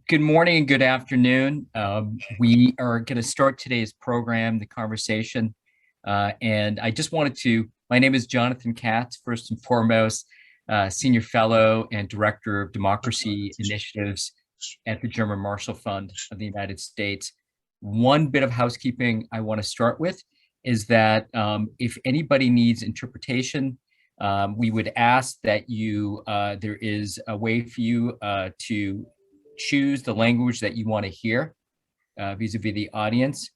Good morning and good afternoon. We are going to start today's program, the conversation. And I just wanted to, my name is Jonathan Katz, first and foremost, Senior Fellow and Director of Democracy Initiatives at the German Marshall Fund of the United States. One bit of housekeeping I want to start with is that if anybody needs interpretation, we would ask that you, there is a way for you to choose the language that you want to hear vis-a-vis the audience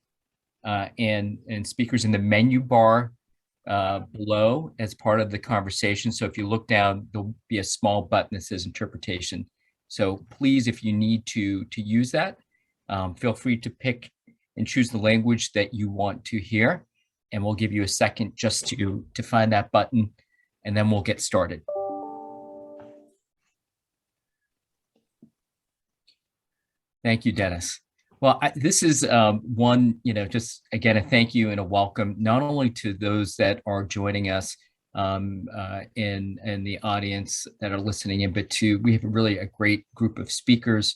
and speakers in the menu bar below as part of the conversation. So if you look down, there'll be a small button that says interpretation. So please, if you need to use that, feel free to pick and choose the language that you want to hear. And we'll give you a second just to find that button, and then we'll get started. Thank you, Dennis. Well, this is one, just again, a thank you and a welcome, not only to those that are joining us in the audience that are listening in, but we have really a great group of speakers.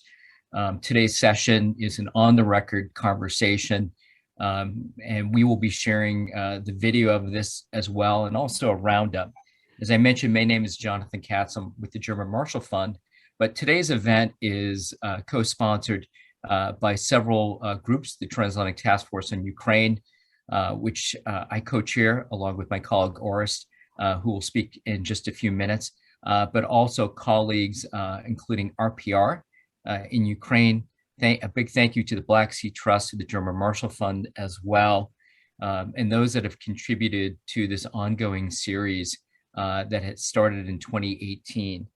Today's session is an on-the-record conversation, and we will be sharing the video of this as well, and also a roundup. As I mentioned, my name is Jonathan Katz. I'm with the German Marshall Fund. But today's event is co-sponsored by several groups, the Transatlantic Taskforce on Ukraine, which I co-chair along with my colleague Orest, who will speak in just a few minutes, but also colleagues, including RPR in Ukraine. A big thank you to the Black Sea Trust, to the German Marshall Fund as well, and those that have contributed to this ongoing series that had started in 2018.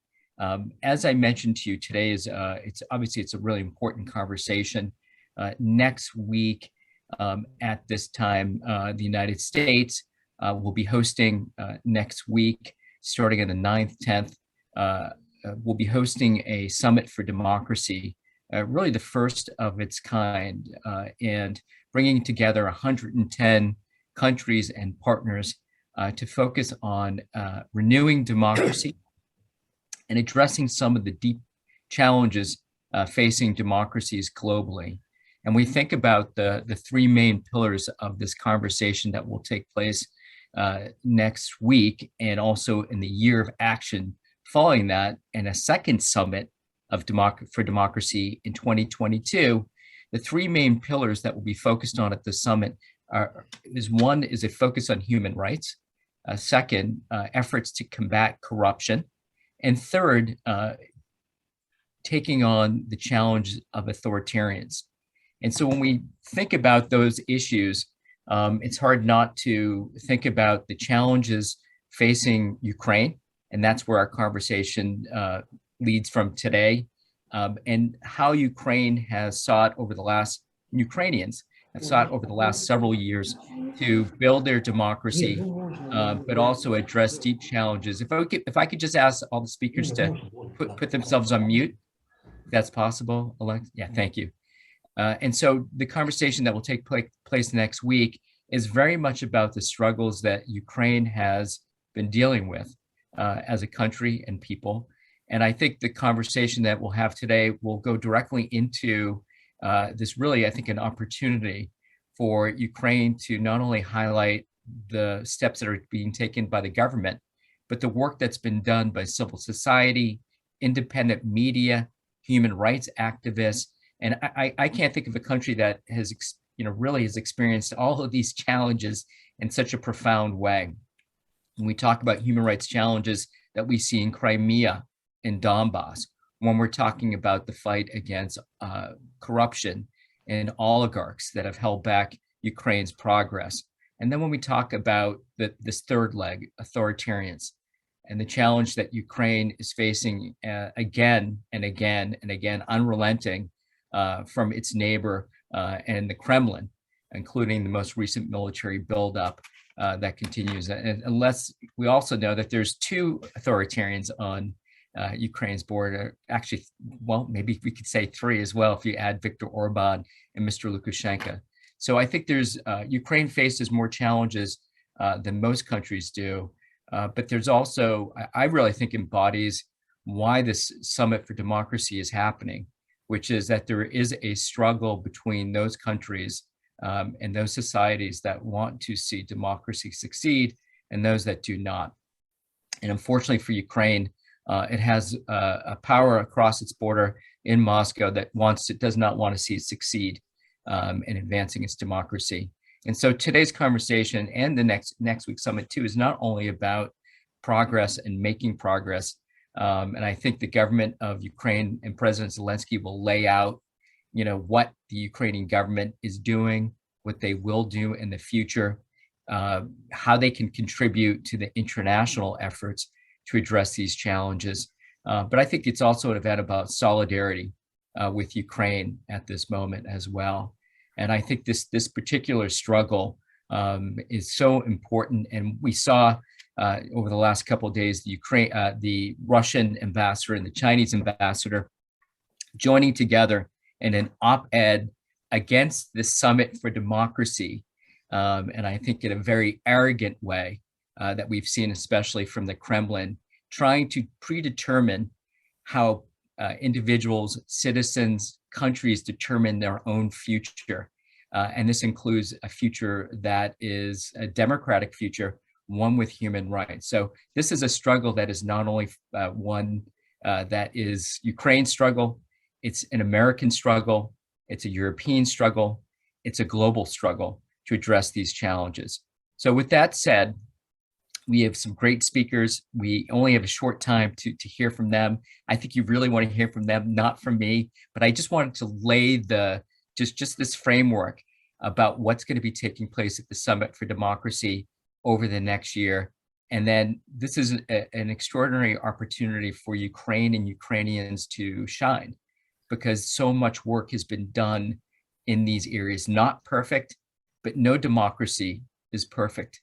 As I mentioned to you, today is it's a really important conversation. Next week at this time, the United States will be hosting next week, starting on the 9th, 10th, we'll be hosting a summit for democracy, really the first of its kind, and bringing together 110 countries and partners to focus on renewing democracy and addressing some of the deep challenges facing democracies globally. And we think about the three main pillars of this conversation that will take place next week, and also in the year of action following that, and a second summit of for democracy in 2022. The three main pillars that will be focused on at the summit one is a focus on human rights, second, efforts to combat corruption, and third, taking on the challenge of authoritarians. And so when we think about those issues, it's hard not to think about the challenges facing Ukraine, and that's where our conversation leads from today, and how Ukrainians have sought over the last several years to build their democracy, but also address deep challenges. If I could just ask all the speakers to put themselves on mute, if that's possible, Alex. Yeah, thank you. And so the conversation that will take place next week is very much about the struggles that Ukraine has been dealing with as a country and people. And I think the conversation that we'll have today will go directly into this really, I think, an opportunity for Ukraine to not only highlight the steps that are being taken by the government, but the work that's been done by civil society, independent media, human rights activists. And I can't think of a country that has, really has experienced all of these challenges in such a profound way. When we talk about human rights challenges that we see in Crimea, in Donbass, when we're talking about the fight against corruption and oligarchs that have held back Ukraine's progress. And then when we talk about this third leg, authoritarians, and the challenge that Ukraine is facing again and again and again, unrelenting from its neighbor and the Kremlin, including the most recent military buildup that continues. And unless we also know that there's two authoritarians on Ukraine's border, actually, well, maybe we could say three as well if you add Viktor Orban and Mr. Lukashenko. So I think Ukraine faces more challenges than most countries do, but there's also, I really think, embodies why this Summit for Democracy is happening, which is that there is a struggle between those countries and those societies that want to see democracy succeed and those that do not. And unfortunately for Ukraine, it has a power across its border in Moscow that does not want to see it succeed in advancing its democracy. And so today's conversation and the next week's summit too is not only about progress and making progress. And I think the government of Ukraine and President Zelensky will lay out, what the Ukrainian government is doing, what they will do in the future, how they can contribute to the international efforts to address these challenges. But I think it's also an event about solidarity with Ukraine at this moment as well. And I think this particular struggle is so important. And we saw over the last couple of days, the Russian ambassador and the Chinese ambassador joining together in an op-ed against the Summit for Democracy. And I think in a very arrogant way that we've seen, especially from the Kremlin, trying to predetermine how individuals, citizens, countries determine their own future. And this includes a future that is a democratic future, one with human rights. So this is a struggle that is not only one that is Ukraine's struggle, it's an American struggle, it's a European struggle, it's a global struggle to address these challenges. So with that said, we have some great speakers. We only have a short time to hear from them. I think you really want to hear from them, not from me, but I just wanted to lay just this framework about what's going to be taking place at the Summit for Democracy over the next year. And then this is an extraordinary opportunity for Ukraine and Ukrainians to shine, because so much work has been done in these areas. Not perfect, but no democracy is perfect.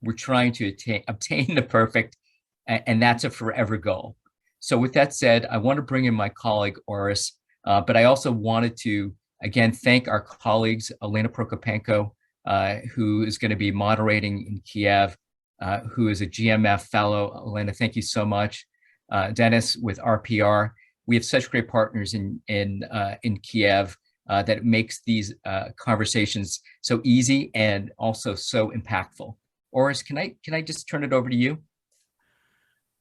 We're trying to obtain the perfect, and that's a forever goal. So with that said, I want to bring in my colleague, Oris, but I also wanted to, again, thank our colleagues, Olena Prokopenko, who is going to be moderating in Kiev, who is a GMF fellow. Olena, thank you so much. Dennis with RPR. We have such great partners in Kiev that it makes these conversations so easy and also so impactful. Oris, can I just turn it over to you?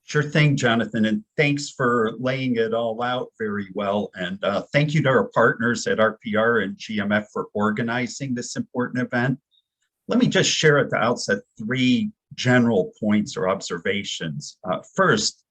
Sure thing, Jonathan, and thanks for laying it all out very well. And thank you to our partners at RPR and GMF for organizing this important event. Let me just share at the outset 3 general points or observations. First,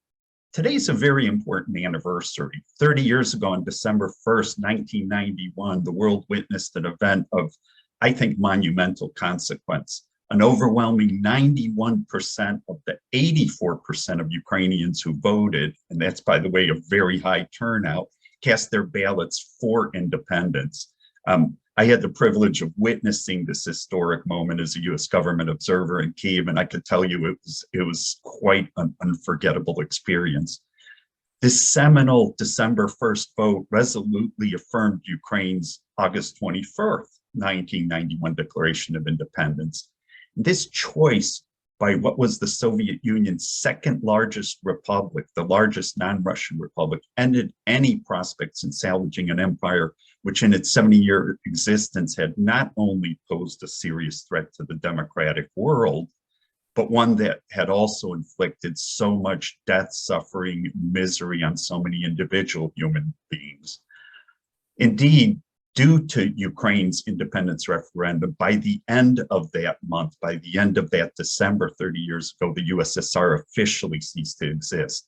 today's a very important anniversary. 30 years ago, on December 1st, 1991, the world witnessed an event of, I think, monumental consequence. An overwhelming 91% of the 84% of Ukrainians who voted, and that's, by the way, a very high turnout, cast their ballots for independence. I had the privilege of witnessing this historic moment as a U.S. government observer in Kyiv, and I could tell you it was quite an unforgettable experience. This seminal December 1st vote resolutely affirmed Ukraine's August 24th, 1991 Declaration of Independence. This choice by what was the Soviet Union's second largest republic, the largest non-Russian republic, ended any prospects in salvaging an empire which in its 70-year existence had not only posed a serious threat to the democratic world, but one that had also inflicted so much death, suffering, misery on so many individual human beings. Indeed, due to Ukraine's independence referendum, by the end of that month, by the end of that December 30 years ago, the USSR officially ceased to exist.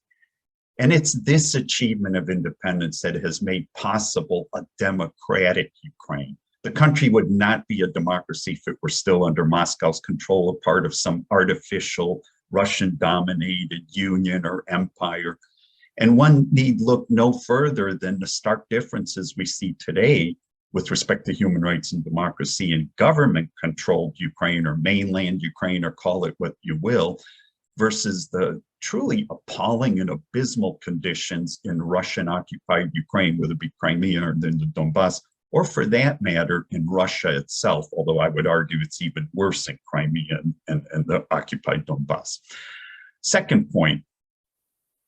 And it's this achievement of independence that has made possible a democratic Ukraine. The country would not be a democracy if it were still under Moscow's control, a part of some artificial Russian-dominated union or empire. And one need look no further than the stark differences we see today with respect to human rights and democracy in government-controlled Ukraine or mainland Ukraine, or call it what you will, versus the truly appalling and abysmal conditions in Russian-occupied Ukraine, whether it be Crimea or in the Donbass, or for that matter, in Russia itself, although I would argue it's even worse in Crimea and the occupied Donbass. Second point,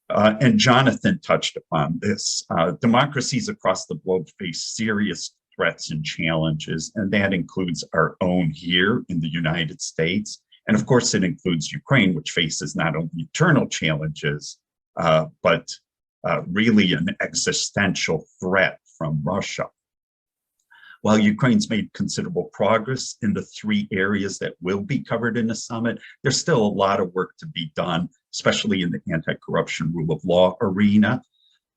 And Jonathan touched upon this. Democracies across the globe face serious threats and challenges, and that includes our own here in the United States. And of course, it includes Ukraine, which faces not only internal challenges, but really an existential threat from Russia. While Ukraine's made considerable progress in the three areas that will be covered in the summit, there's still a lot of work to be done, especially in the anti-corruption rule of law arena,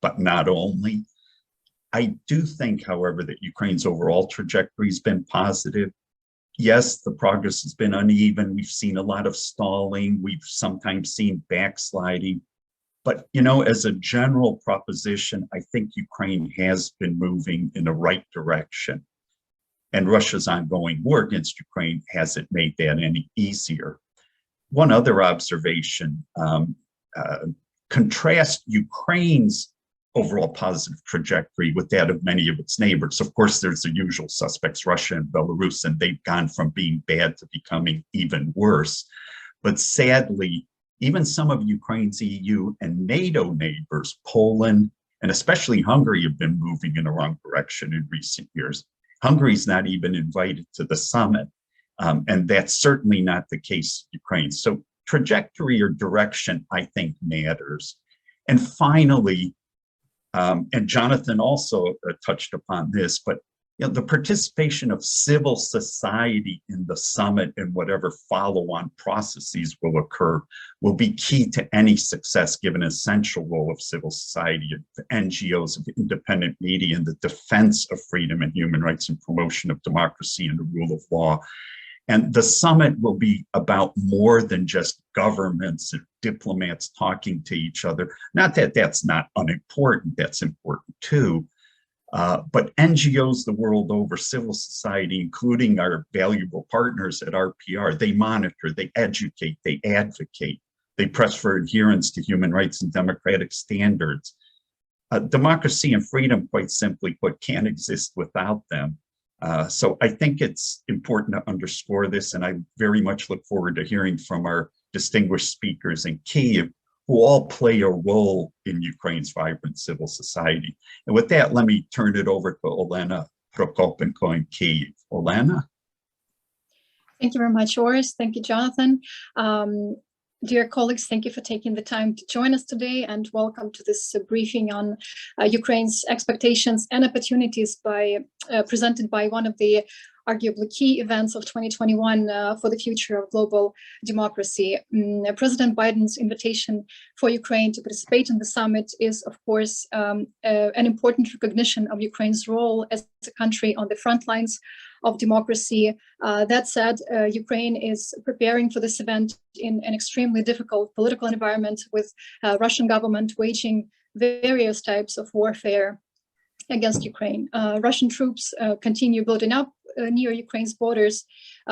but not only. I do think, however, that Ukraine's overall trajectory has been positive. Yes, the progress has been uneven. We've seen a lot of stalling. We've sometimes seen backsliding. But, you know, as a general proposition, I think Ukraine has been moving in the right direction. And Russia's ongoing war against Ukraine hasn't made that any easier. One other observation, contrast Ukraine's overall positive trajectory with that of many of its neighbors. Of course, there's the usual suspects, Russia and Belarus, and they've gone from being bad to becoming even worse. But sadly, even some of Ukraine's EU and NATO neighbors, Poland, and especially Hungary, have been moving in the wrong direction in recent years. Hungary's not even invited to the summit, and that's certainly not the case with Ukraine. So trajectory or direction, I think, matters. And finally, and Jonathan also touched upon this, but you know, the participation of civil society in the summit and whatever follow-on processes will occur will be key to any success, given an essential role of civil society, of NGOs, of independent media in the defense of freedom and human rights and promotion of democracy and the rule of law. And the summit will be about more than just governments and diplomats talking to each other. Not that that's not unimportant, that's important too. But NGOs the world over, civil society, including our valuable partners at RPR, they monitor, they educate, they advocate, they press for adherence to human rights and democratic standards. Democracy and freedom, quite simply put, can't exist without them. So I think it's important to underscore this, and I very much look forward to hearing from our distinguished speakers in Kyiv, who all play a role in Ukraine's vibrant civil society. And with that, let me turn it over to Olena Prokopenko in Kyiv. Olena? Thank you very much, Oris. Thank you, Jonathan. Dear colleagues, thank you for taking the time to join us today, and welcome to this briefing on Ukraine's expectations and opportunities presented by one of the arguably key events of 2021 for the future of global democracy. President Biden's invitation for Ukraine to participate in the summit is, of course, an important recognition of Ukraine's role as a country on the front lines of democracy. That said, Ukraine is preparing for this event in an extremely difficult political environment, with Russian government waging various types of warfare against Ukraine. Russian troops continue building up near Ukraine's borders,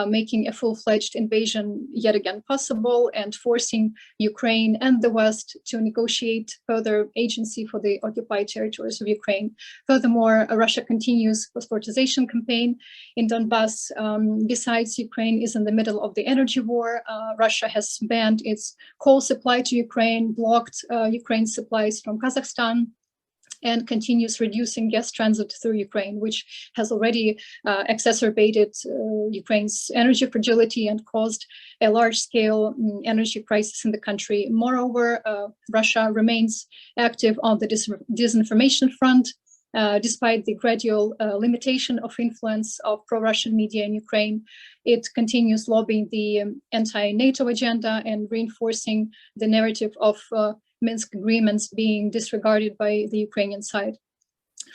making a full-fledged invasion yet again possible, and forcing Ukraine and the West to negotiate further agency for the occupied territories of Ukraine. Furthermore, Russia continues phosphoritization campaign in Donbass. Besides, Ukraine is in the middle of the energy war. Russia has banned its coal supply to Ukraine, blocked Ukraine's supplies from Kazakhstan, and continues reducing gas transit through Ukraine, which has already exacerbated Ukraine's energy fragility and caused a large-scale energy crisis in the country. Moreover, Russia remains active on the disinformation front, despite the gradual limitation of influence of pro-Russian media in Ukraine. It continues lobbying the anti-NATO agenda and reinforcing the narrative of Minsk agreements being disregarded by the Ukrainian side.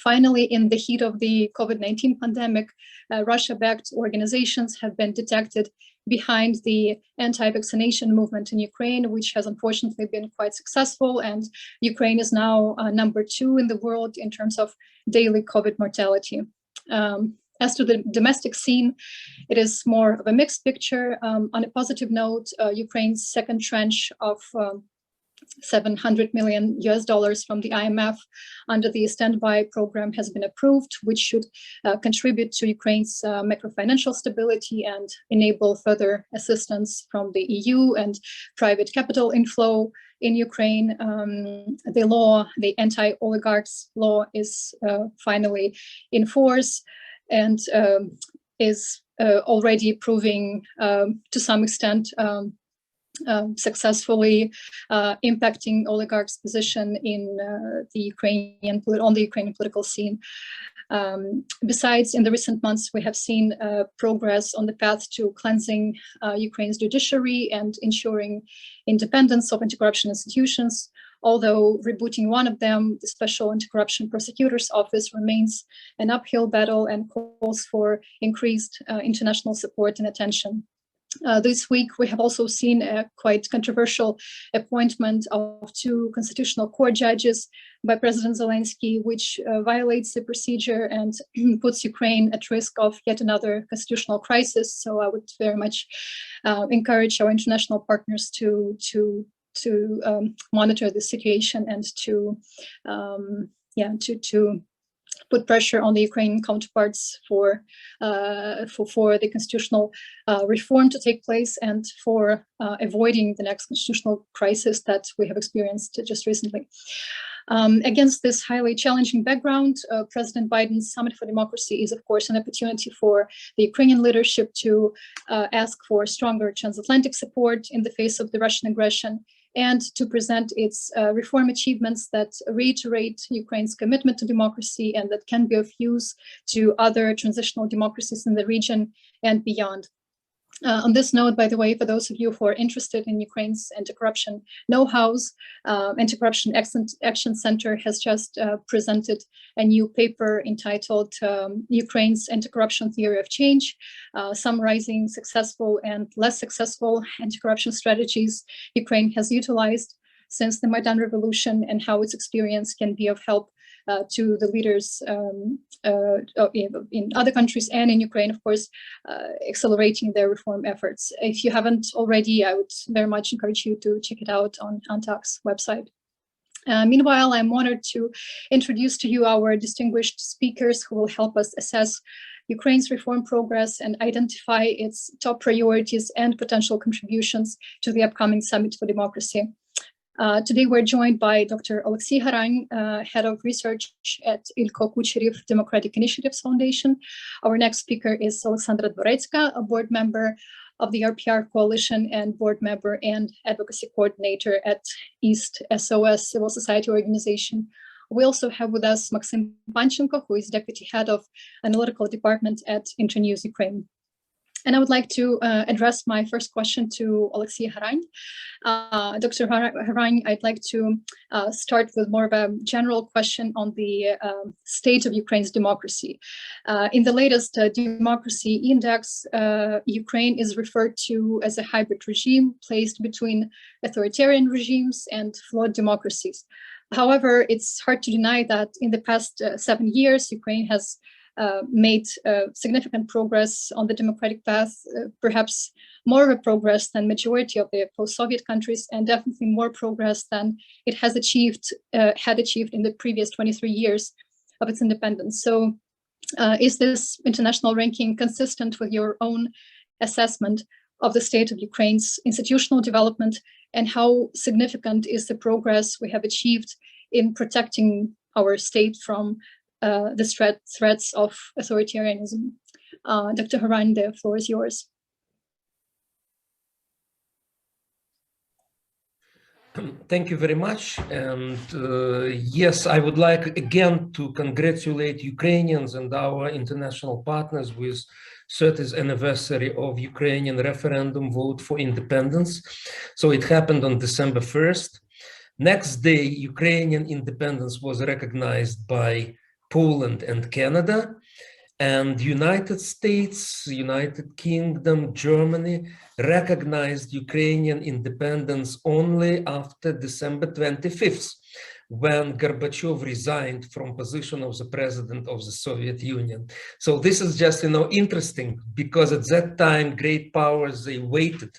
Finally, in the heat of the COVID-19 pandemic, Russia-backed organizations have been detected behind the anti-vaccination movement in Ukraine, which has unfortunately been quite successful, and Ukraine is now #2 in the world in terms of daily COVID mortality. As to the domestic scene, it is more of a mixed picture. On a positive note, Ukraine's second tranche of $700 million from the IMF under the standby program has been approved, which should contribute to Ukraine's macrofinancial stability and enable further assistance from the EU and private capital inflow in Ukraine. The Anti-Oligarchs Law is finally in force and is already proving to some extent successfully impacting oligarchs' position in the Ukrainian political scene. Besides, in the recent months, we have seen progress on the path to cleansing Ukraine's judiciary and ensuring independence of anti-corruption institutions. Although rebooting one of them, the Special Anti-Corruption Prosecutor's Office, remains an uphill battle and calls for increased international support and attention. This week, we have also seen a quite controversial appointment of 2 constitutional court judges by President Zelensky, which violates the procedure and puts Ukraine at risk of yet another constitutional crisis. So I would very much encourage our international partners to monitor the situation and to put pressure on the Ukrainian counterparts for the constitutional reform to take place and for avoiding the next constitutional crisis that we have experienced just recently. Against this highly challenging background, President Biden's Summit for Democracy is, of course, an opportunity for the Ukrainian leadership to ask for stronger transatlantic support in the face of the Russian aggression, and to present its reform achievements that reiterate Ukraine's commitment to democracy and that can be of use to other transitional democracies in the region and beyond. On this note, by the way, for those of you who are interested in Ukraine's anti-corruption know-hows, Anti-Corruption Action Center has just presented a new paper entitled Ukraine's Anti-Corruption Theory of Change, summarizing successful and less successful anti-corruption strategies Ukraine has utilized since the Maidan Revolution and how its experience can be of help to the leaders in other countries and in Ukraine, of course, accelerating their reform efforts. If you haven't already, I would very much encourage you to check it out on Antac's website. Meanwhile, I'm honored to introduce to you our distinguished speakers who will help us assess Ukraine's reform progress and identify its top priorities and potential contributions to the upcoming Summit for Democracy. Today, we're joined by Dr. Olexiy Haran, Head of Research at Ilko Kucheriv Democratic Initiatives Foundation. Our next speaker is Oleksandra Dvoretska, a board member of the RPR Coalition and board member and advocacy coordinator at East-SOS civil society organization. We also have with us Maksym Panchenko, who is deputy head of Analytical department at Internews Ukraine. And I would like to address my first question to Olexiy Haran. Dr. Haran, I'd like to start with more of a general question on the state of Ukraine's democracy. In the latest democracy index, Ukraine is referred to as a hybrid regime placed between authoritarian regimes and flawed democracies. However, it's hard to deny that in the past 7 years, Ukraine has made significant progress on the democratic path, perhaps more of a progress than majority of the post-Soviet countries, and definitely more progress than it has had achieved in the previous 23 years of its independence. So is this international ranking consistent with your own assessment of the state of Ukraine's institutional development, and how significant is the progress we have achieved in protecting our state from the threats of authoritarianism? Dr. Haran, the floor is yours. Thank you very much. And yes, I would like again to congratulate Ukrainians and our international partners with 30th anniversary of Ukrainian referendum vote for independence. So it happened on December 1st. Next day, Ukrainian independence was recognized by Poland and Canada, and United States, United Kingdom, Germany recognized Ukrainian independence only after December 25th, when Gorbachev resigned from position of the president of the Soviet Union. So this is just, interesting, because at that time, great powers, they waited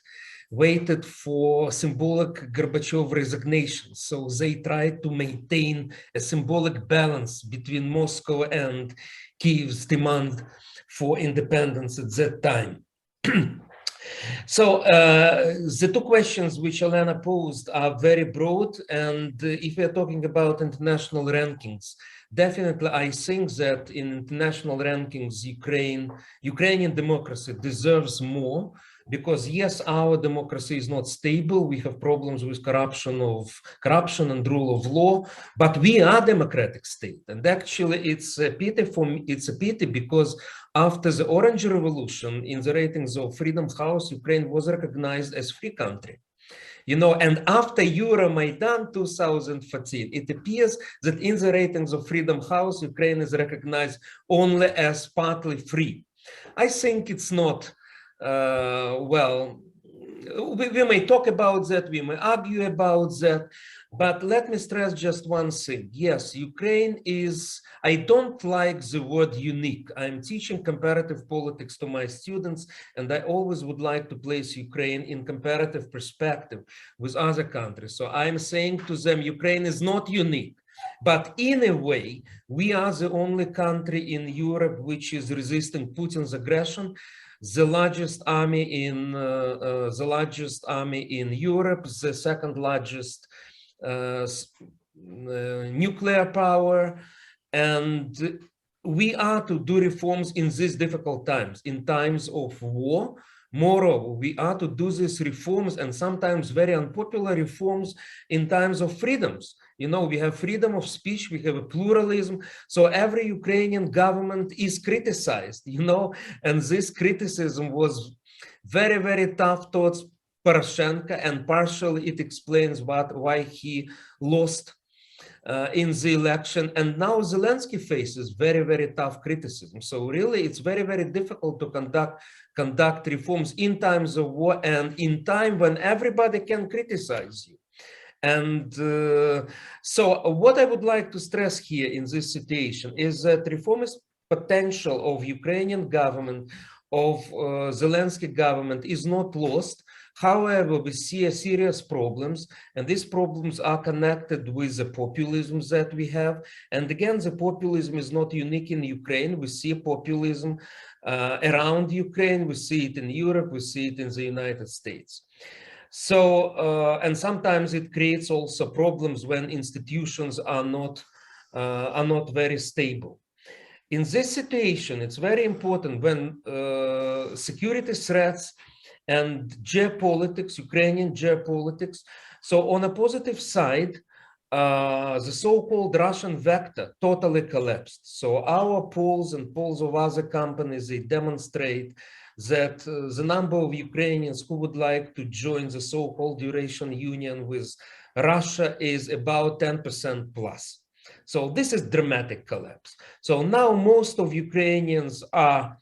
waited for symbolic Gorbachev resignation. So they tried to maintain a symbolic balance between Moscow and Kyiv's demand for independence at that time. So the two questions which Olena posed are very broad, and if we are talking about international rankings, definitely I think that in international rankings, Ukrainian democracy deserves more, because yes, our democracy is not stable. We have problems with corruption and rule of law, but we are a democratic state. And actually it's a pity for me, it's a pity because after the Orange Revolution, in the ratings of Freedom House, Ukraine was recognized as free country. You know, and after Euromaidan 2014, it appears that in the ratings of Freedom House, Ukraine is recognized only as partly free. I think it's not, well, we may talk about that, we may argue about that, but let me stress just one thing. Yes, Ukraine is, I don't like the word unique. I'm teaching comparative politics to my students, and I always would like to place Ukraine in comparative perspective with other countries. So I'm saying to them, Ukraine is not unique, but in a way, we are the only country in Europe which is resisting Putin's aggression. The largest army in Europe, the second largest nuclear power, and we are to do reforms in these difficult times, in times of war. Moreover, we are to do these reforms, and sometimes very unpopular reforms, in times of freedoms. You know, we have freedom of speech, we have a pluralism, so every Ukrainian government is criticized, you know, and this criticism was very, very tough towards Poroshenko, and partially it explains why he lost in the election. And now Zelensky faces very, very tough criticism. So really, it's very, very difficult to conduct reforms in times of war and in time when everybody can criticize you. And so what I would like to stress here in this situation is that reformist potential of Ukrainian government, of Zelensky government is not lost. However, we see serious problems, and these problems are connected with the populism that we have. And again, the populism is not unique in Ukraine. We see populism around Ukraine. We see it in Europe. We see it in the United States. So, and sometimes it creates also problems when institutions are not very stable. In this situation, it's very important when security threats and geopolitics, Ukrainian geopolitics. So on a positive side, the so-called Russian vector totally collapsed. So our polls and polls of other companies, they demonstrate that the number of Ukrainians who would like to join the so-called Eurasian Union with Russia is about 10% plus. So this is dramatic collapse. So now most of Ukrainians are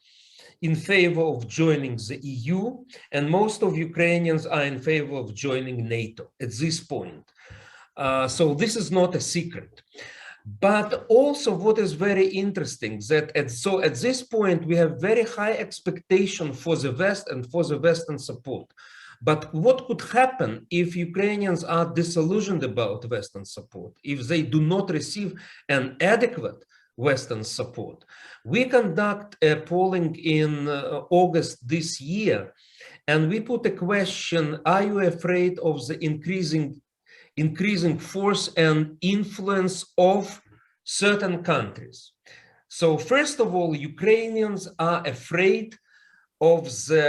in favor of joining the EU, and most of Ukrainians are in favor of joining NATO at this point. So this is not a secret. But also what is very interesting that at this point we have very high expectation for the West and for the Western support. But what could happen if Ukrainians are disillusioned about Western support, if they do not receive an adequate Western support? We conduct a polling in August this year, and we put a question: are you afraid of the increasing force and influence of certain countries? So first of all, Ukrainians are afraid of the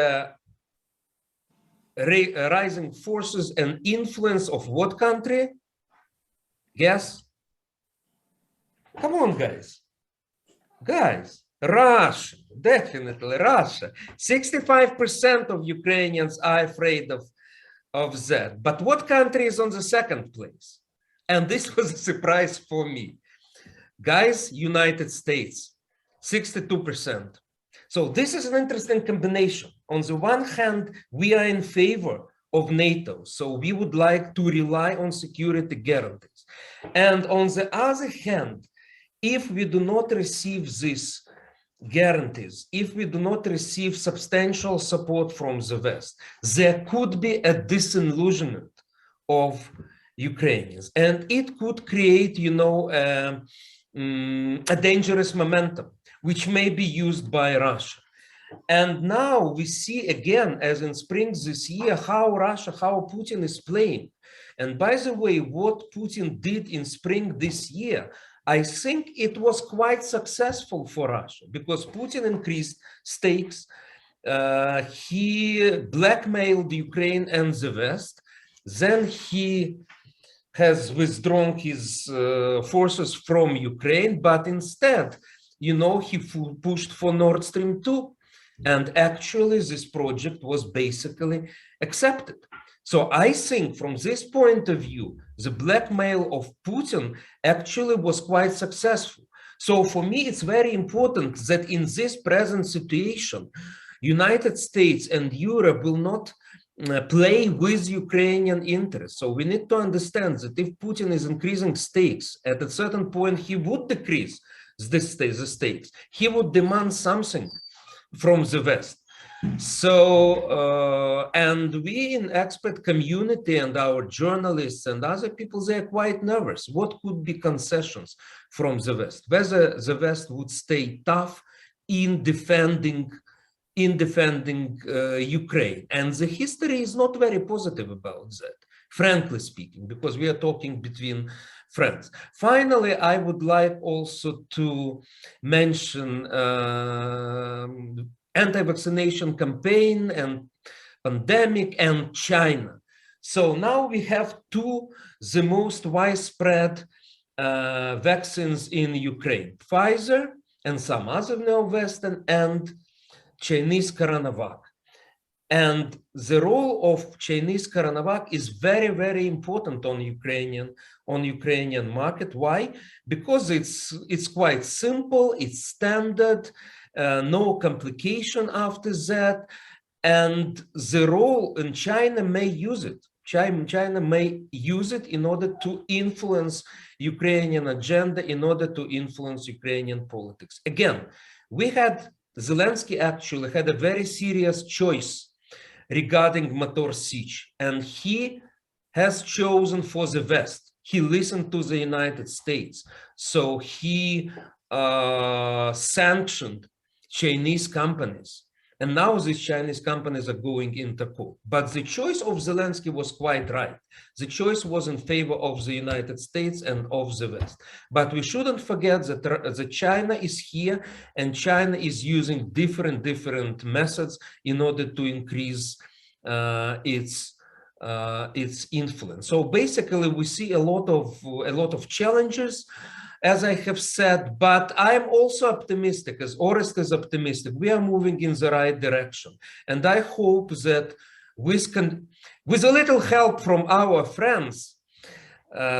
rising forces and influence of what country? Guess? Come on, guys. Guys, Russia, definitely Russia. 65% of Ukrainians are afraid of that. But what country is on the second place? And this was a surprise for me. Guys, United States, 62%. So this is an interesting combination. On the one hand, we are in favor of NATO, so we would like to rely on security guarantees. And on the other hand, if we do not receive this guarantees, if we do not receive substantial support from the West, there could be a disillusionment of Ukrainians, and it could create, you know, a dangerous momentum, which may be used by Russia. And now we see again, as in spring this year, how Putin is playing. And by the way, what Putin did in spring this year, I think it was quite successful for Russia, because Putin increased stakes. He blackmailed Ukraine and the West. Then he has withdrawn his forces from Ukraine, but instead, you know, he pushed for Nord Stream 2. And actually, this project was basically accepted. So I think from this point of view, the blackmail of Putin actually was quite successful. So for me, it's very important that in this present situation, United States and Europe will not play with Ukrainian interests. So we need to understand that if Putin is increasing stakes, at a certain point, he would decrease the stakes. He would demand something from the West. So, and we in expert community and our journalists and other people, they're quite nervous. What could be concessions from the West? Whether the West would stay tough in defending Ukraine. And the history is not very positive about that, frankly speaking, because we are talking between friends. Finally, I would like also to mention anti-vaccination campaign and pandemic and China. So now we have the most widespread vaccines in Ukraine, Pfizer and some other neo-Western, and Chinese CoronaVac. And the role of Chinese CoronaVac is very, very important on Ukrainian market. Why? Because it's quite simple, it's standard, no complication after that, and the role in China may use it. China may use it in order to influence Ukrainian agenda, in order to influence Ukrainian politics. Again, Zelensky actually had a very serious choice regarding Motor Sich, and he has chosen for the West. He listened to the United States, so he sanctioned Chinese companies, and now these Chinese companies are going into court. But the choice of Zelensky was quite right. The choice was in favor of the United States and of the West. But we shouldn't forget that China is here, and China is using different methods in order to increase its influence. So basically, we see a lot of challenges, as I have said, but I'm also optimistic, as Orest is optimistic. We are moving in the right direction. And I hope that with a little help from our friends,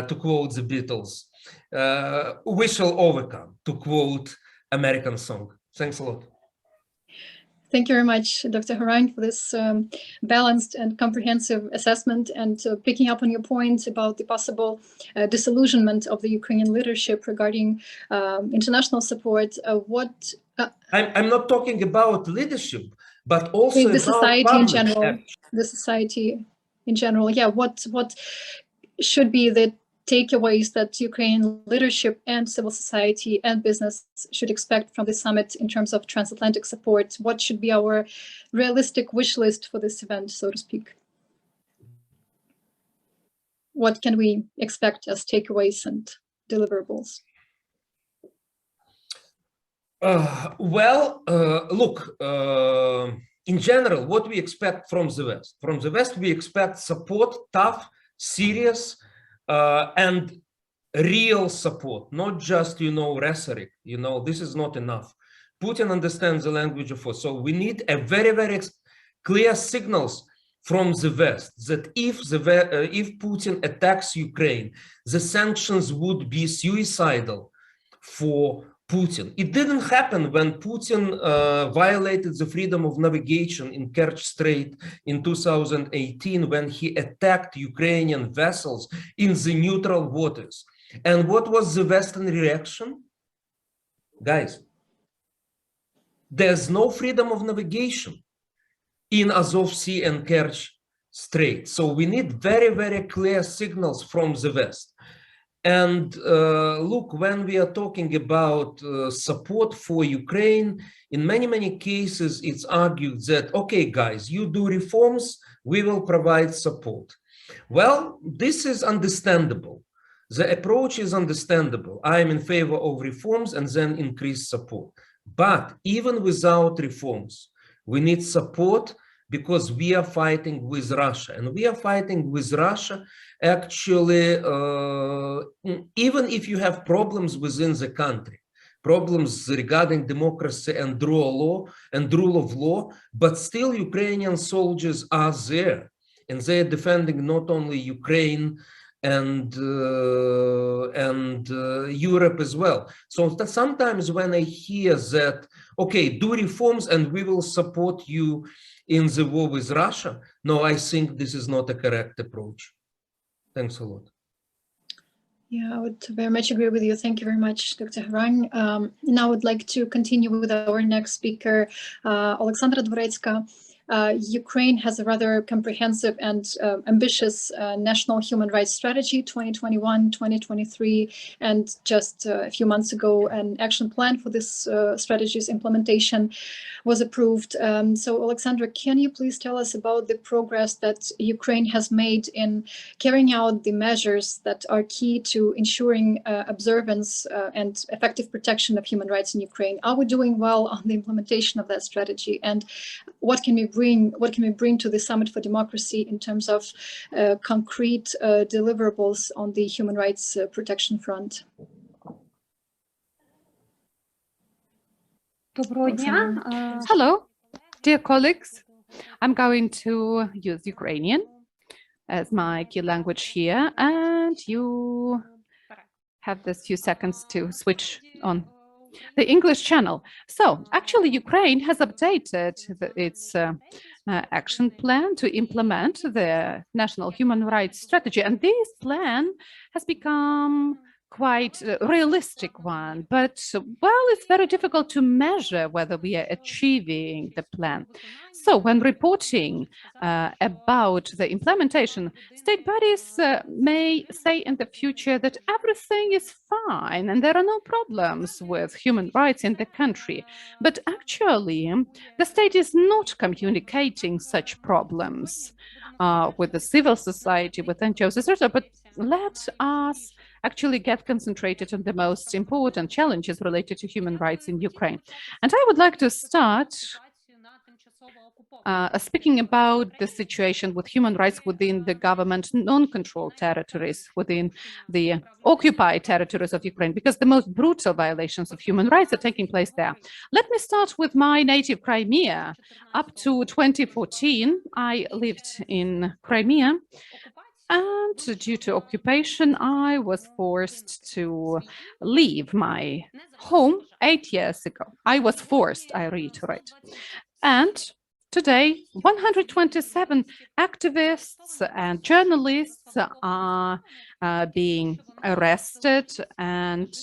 to quote the Beatles, we shall overcome, to quote American song. Thanks a lot. Thank you very much, Dr. Haran, for this balanced and comprehensive assessment, and picking up on your point about the possible disillusionment of the Ukrainian leadership regarding international support. I'm not talking about leadership, but also the society in general. Action. The society in general. Yeah. What should be the takeaways that Ukrainian leadership and civil society and business should expect from the summit in terms of transatlantic support? What should be our realistic wish list for this event, so to speak? What can we expect as takeaways and deliverables? Look, in general, what we expect from the West? From the West, we expect support, tough, serious, and real support, not just, rhetoric. This is not enough. Putin understands the language of force. So we need a very, very clear signals from the West that if Putin attacks Ukraine, the sanctions would be suicidal for Putin. It didn't happen when Putin violated the freedom of navigation in Kerch Strait in 2018, when he attacked Ukrainian vessels in the neutral waters. And what was the Western reaction? Guys, there's no freedom of navigation in Azov Sea and Kerch Strait. So we need very, very clear signals from the West. And look, when we are talking about support for Ukraine, in many, many cases, it's argued that, okay, guys, you do reforms, we will provide support. Well, this is understandable. The approach is understandable. I am in favor of reforms and then increase support. But even without reforms, we need support because we are fighting with Russia. And we are fighting with Russia, actually, even if you have problems within the country, problems regarding democracy and rule of law, but still Ukrainian soldiers are there. And they are defending not only Ukraine and Europe as well. So sometimes when I hear that, okay, do reforms and we will support you in the war with Russia, no, I think this is not a correct approach. Thanks a lot. Yeah, I would very much agree with you. Thank you very much, Dr. Haran. Now I would like to continue with our next speaker, Oleksandra Dvoretska. Ukraine has a rather comprehensive and ambitious national human rights strategy, 2021-2023, and just a few months ago, an action plan for this strategy's implementation was approved. So, Oleksandra, can you please tell us about the progress that Ukraine has made in carrying out the measures that are key to ensuring observance and effective protection of human rights in Ukraine? Are we doing well on the implementation of that strategy? And what can we bring to the Summit for Democracy in terms of concrete deliverables on the human rights protection front? Hello, dear colleagues. I'm going to use Ukrainian as my key language here, and you have this few seconds to switch on the English channel. So actually, Ukraine has updated its action plan to implement the national human rights strategy. And this plan has become quite a realistic one, but well, it's very difficult to measure whether we are achieving the plan. So when reporting about the implementation, state bodies may say in the future that everything is fine and there are no problems with human rights in the country. But actually, the state is not communicating such problems with the civil society, with NGOs, etc. But let us actually get concentrated on the most important challenges related to human rights in Ukraine. And I would like to start speaking about the situation with human rights within the government non-controlled territories, within the occupied territories of Ukraine, because the most brutal violations of human rights are taking place there. Let me start with my native Crimea. Up to 2014, I lived in Crimea. And due to occupation, I was forced to leave my home 8 years ago. I was forced, I reiterate. And today, 127 activists and journalists are being arrested and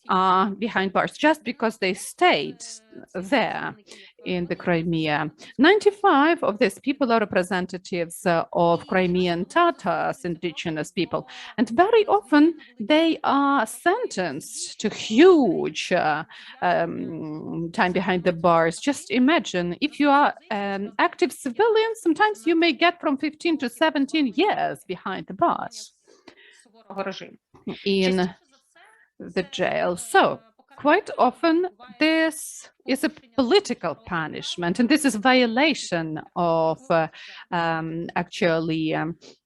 are behind bars just because they stayed there in the Crimea. 95 of these people are representatives of Crimean Tatars, indigenous people, and very often they are sentenced to huge time behind the bars. Just imagine, if you are an active civilian, sometimes you may get from 15 to 17 years behind the bars in the jail. So quite often this is a political punishment, and this is violation of actually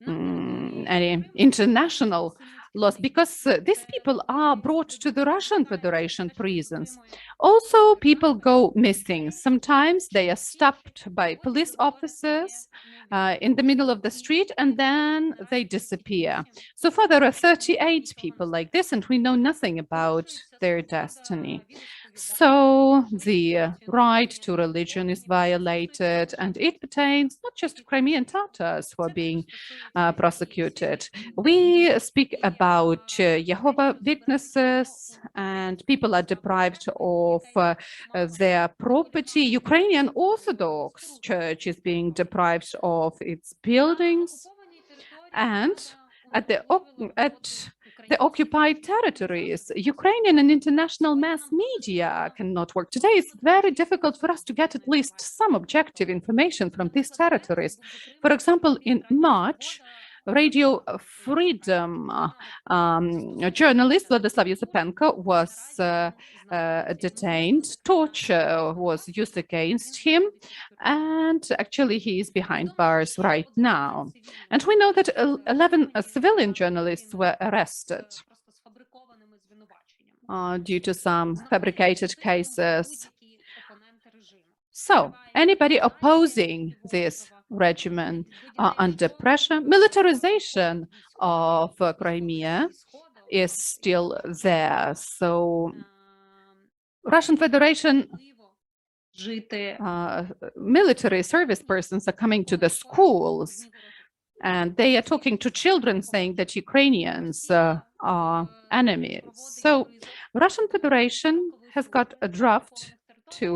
any international laws, because these people are brought to the Russian Federation prisons. Also, people go missing. Sometimes they are stopped by police officers in the middle of the street, and then they disappear. So far, there are 38 people like this, and we know nothing about their destiny. So the right to religion is violated, and it pertains not just to Crimean Tatars who are being prosecuted. We speak about Jehovah Witnesses, and people are deprived of their property. Ukrainian Orthodox Church is being deprived of its buildings, and at the occupied territories, Ukrainian and international mass media cannot work. Today, it's very difficult for us to get at least some objective information from these territories. For example, in March, Radio Freedom journalist Vladislav Yusupenko was detained. Torture was used against him, and actually he is behind bars right now. And we know that 11 civilian journalists were arrested due to some fabricated cases. So anybody opposing this regimen are under pressure. Militarization of Crimea is still there. So Russian Federation military service persons are coming to the schools, and they are talking to children saying that Ukrainians are enemies. So Russian Federation has got a draft in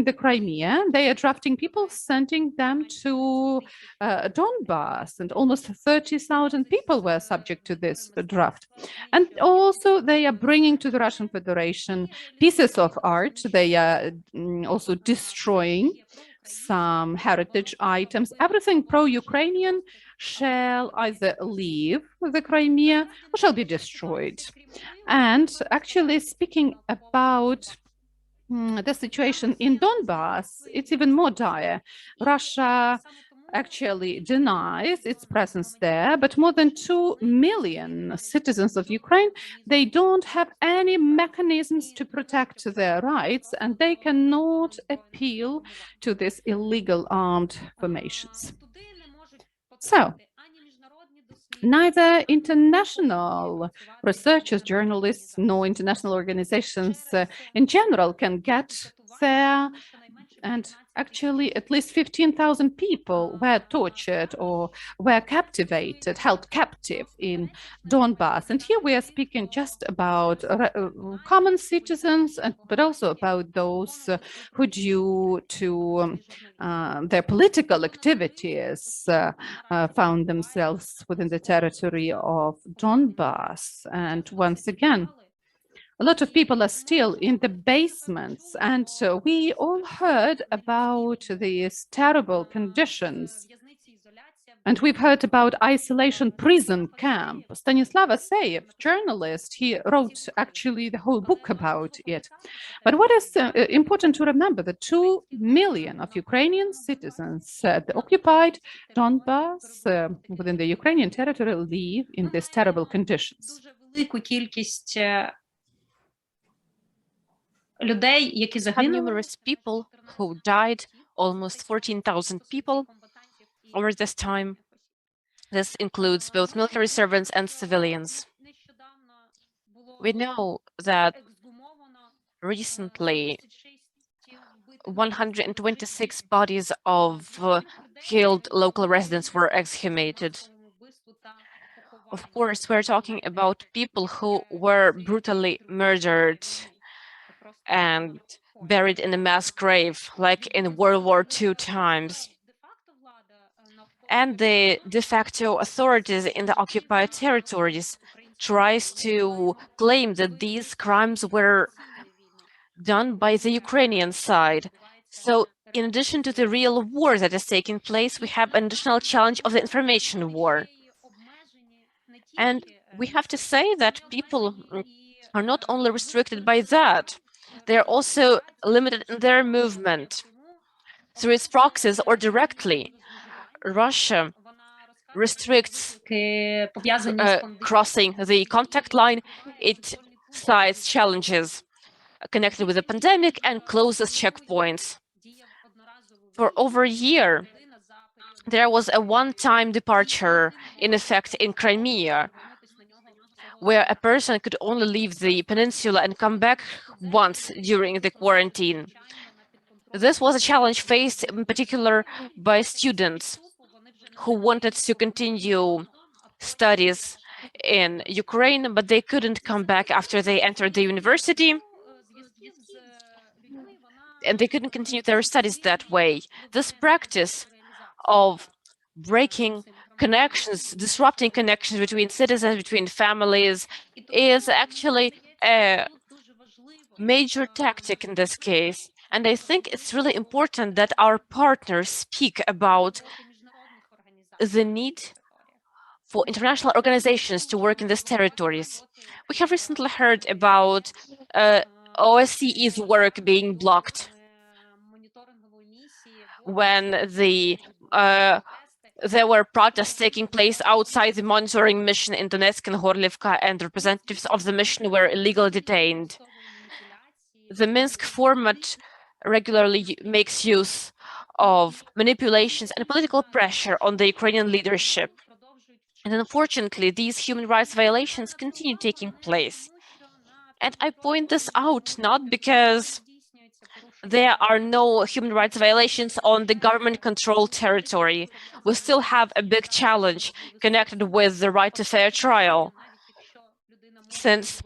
the Crimea. They are drafting people, sending them to Donbass, and almost 30,000 people were subject to this draft. And also they are bringing to the Russian Federation pieces of art. They are also destroying some heritage items. Everything pro-Ukrainian shall either leave the Crimea or shall be destroyed. And actually, speaking about the situation in Donbass, it's even more dire. Russia actually denies its presence there, but more than 2 million citizens of Ukraine, they don't have any mechanisms to protect their rights, and they cannot appeal to these illegal armed formations. So neither international researchers, journalists, nor international organizations in general can get there. And actually, at least 15,000 people were tortured or were captivated, held captive in Donbass. And here we are speaking just about common citizens, but also about those who, due to their political activities, found themselves within the territory of Donbass. And once again, a lot of people are still in the basements, and we all heard about these terrible conditions. And we've heard about isolation prison camp. Stanislav Aseyev, journalist, he wrote actually the whole book about it. But what is important to remember, the 2 million of Ukrainian citizens at the occupied Donbass within the Ukrainian territory live in these terrible conditions. Have numerous people who died, almost 14,000 people over this time. This includes both military servants and civilians. We know that recently 126 bodies of killed local residents were exhumated. Of course, we're talking about people who were brutally murdered and buried in a mass grave, like in World War II times. And the de facto authorities in the occupied territories tries to claim that these crimes were done by the Ukrainian side. So in addition to the real war that is taking place, we have an additional challenge of the information war. And we have to say that people are not only restricted by that, they are also limited in their movement through its proxies or directly. Russia restricts crossing the contact line. It cites challenges connected with the pandemic and closes checkpoints. For over a year, there was a one-time departure in effect in Crimea. where a person could only leave the peninsula and come back once during the quarantine. This was a challenge faced in particular by students who wanted to continue studies in Ukraine, but they couldn't come back after they entered the university, and they couldn't continue their studies that way. This practice of breaking connections, disrupting connections between citizens, between families, is actually a major tactic in this case. And I think it's really important that our partners speak about the need for international organizations to work in these territories. We have recently heard about OSCE's work being blocked when there were protests taking place outside the monitoring mission in Donetsk and Horlivka, and representatives of the mission were illegally detained. The Minsk format regularly makes use of manipulations and political pressure on the Ukrainian leadership. And unfortunately, these human rights violations continue taking place. And I point this out not because there are no human rights violations on the government-controlled territory. We still have a big challenge connected with the right to fair trial, since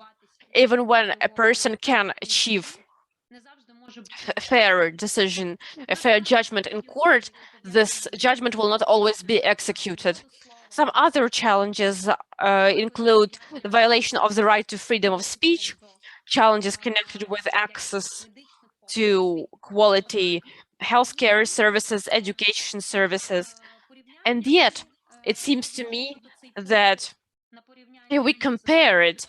even when a person can achieve a fair decision, a fair judgment in court, this judgment will not always be executed. Some other challenges include the violation of the right to freedom of speech, challenges connected with access to quality healthcare services, education services. And yet, it seems to me that if we compare it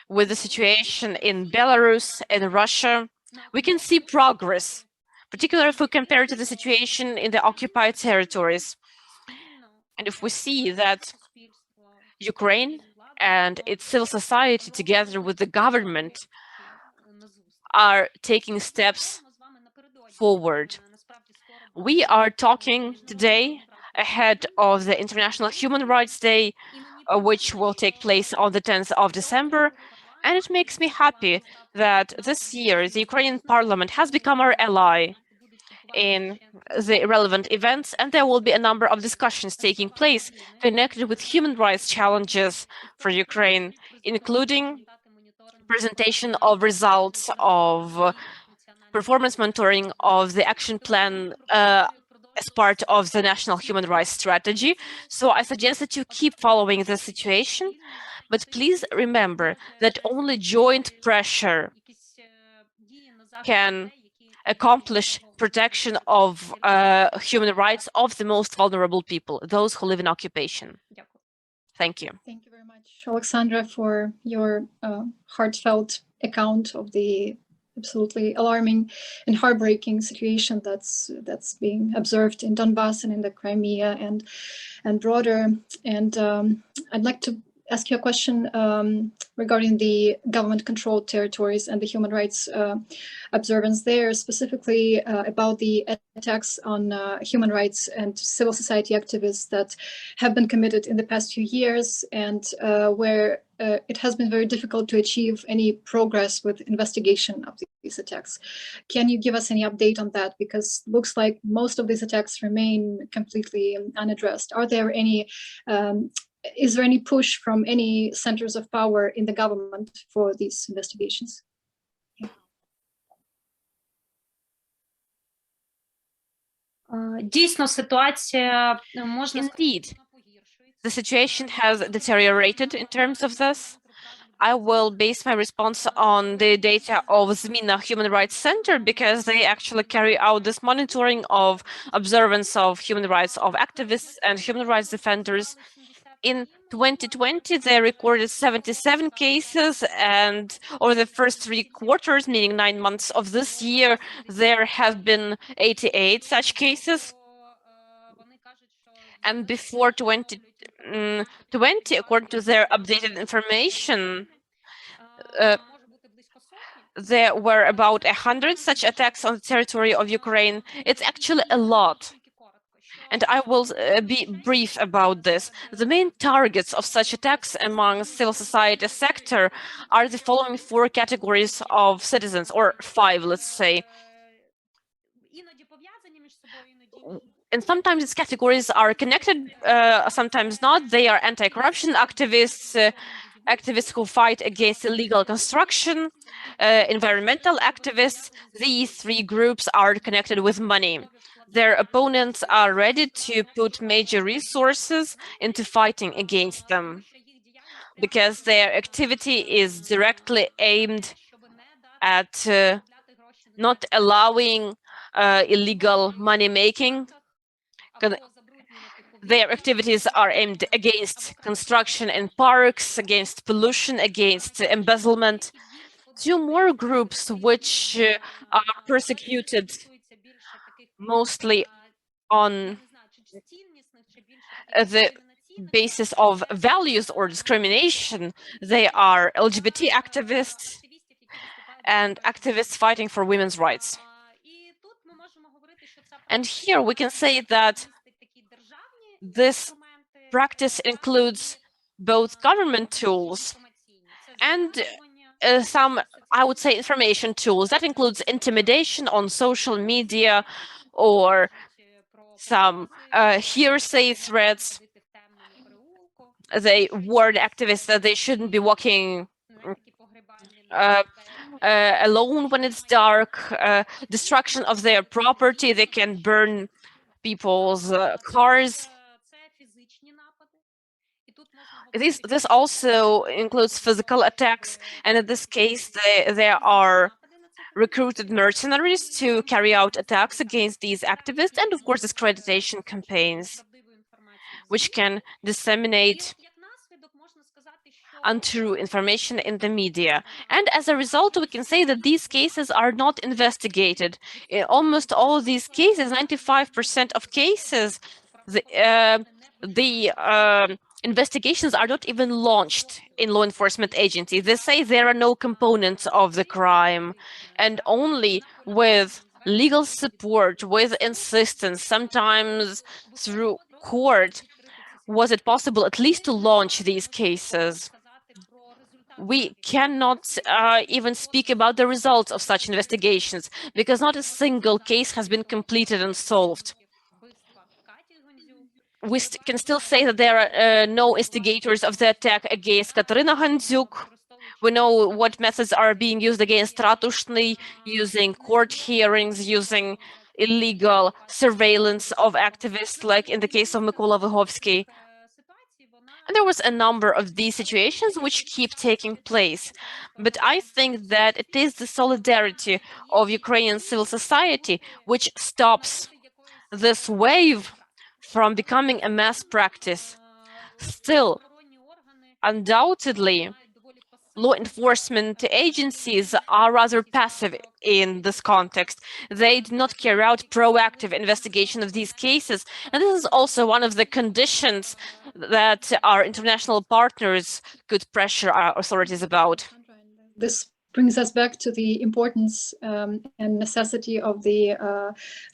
with the situation in Belarus and Russia, we can see progress, particularly if we compare it to the situation in the occupied territories. And if we see that Ukraine and its civil society, together with the government, are taking steps forward. We are talking today ahead of the International Human Rights Day, which will take place on the 10th of December. And it makes me happy that this year the Ukrainian parliament has become our ally in the relevant events, and there will be a number of discussions taking place connected with human rights challenges for Ukraine, including presentation of results of performance monitoring of the action plan as part of the national human rights strategy. So I suggest that you keep following the situation, but please remember that only joint pressure can accomplish protection of human rights of the most vulnerable people, those who live in occupation. Thank you. Thank you very much, Oleksandra, for your heartfelt account of the absolutely alarming and heartbreaking situation that's being observed in Donbass and in the Crimea and broader. And I'd like to ask you a question regarding the government-controlled territories and the human rights observance there, specifically about the attacks on human rights and civil society activists that have been committed in the past few years, and where it has been very difficult to achieve any progress with investigation of these attacks. Can you give us any update on that? Because it looks like most of these attacks remain completely unaddressed. Are there any is there any push from any centers of power in the government for these investigations? Indeed, the situation has deteriorated in terms of this. I will base my response on the data of Zmina Human Rights Center, because they actually carry out this monitoring of observance of human rights of activists and human rights defenders. In 2020, they recorded 77 cases, and over the first 3 quarters, meaning 9 months of this year, there have been 88 such cases. And before 2020, according to their updated information, there were about 100 such attacks on the territory of Ukraine. It's actually a lot. and I will be brief about this. The main targets of such attacks among civil society sector are the following 4 categories of citizens, or 5, let's say. And sometimes these categories are connected, sometimes not. They are anti-corruption activists, activists who fight against illegal construction, environmental activists. These 3 groups are connected with money. Their opponents are ready to put major resources into fighting against them because their activity is directly aimed at not allowing illegal money making. Their activities are aimed against construction in parks, against pollution, against embezzlement. 2 more groups which are persecuted mostly on the basis of values or discrimination. They are LGBT activists and activists fighting for women's rights. And here we can say that this practice includes both government tools and some, I would say, information tools. That includes intimidation on social media or some hearsay threats. They warn activists that they shouldn't be walking alone when it's dark, destruction of their property. They can burn people's cars. This also includes physical attacks, and in this case, there are recruited mercenaries to carry out attacks against these activists, and of course, discreditation campaigns, which can disseminate untrue information in the media. And as a result, we can say that these cases are not investigated. In almost all of these cases, 95% of cases, the investigations are not even launched in law enforcement agencies. They say there are no components of the crime, and only with legal support, with insistence, sometimes through court, was it possible at least to launch these cases. We cannot even speak about the results of such investigations because not a single case has been completed and solved. We can still say that there are no instigators of the attack against Kateryna Handziuk. We know what methods are being used against Ratushny, using court hearings, using illegal surveillance of activists, like in the case of Mykola Vyhovsky. And there was a number of these situations which keep taking place. But I think that it is the solidarity of Ukrainian civil society which stops this wave from becoming a mass practice. Still, undoubtedly, law enforcement agencies are rather passive in this context. They do not carry out proactive investigation of these cases. And this is also one of the conditions that our international partners could pressure our authorities about. This brings us back to the importance and necessity of the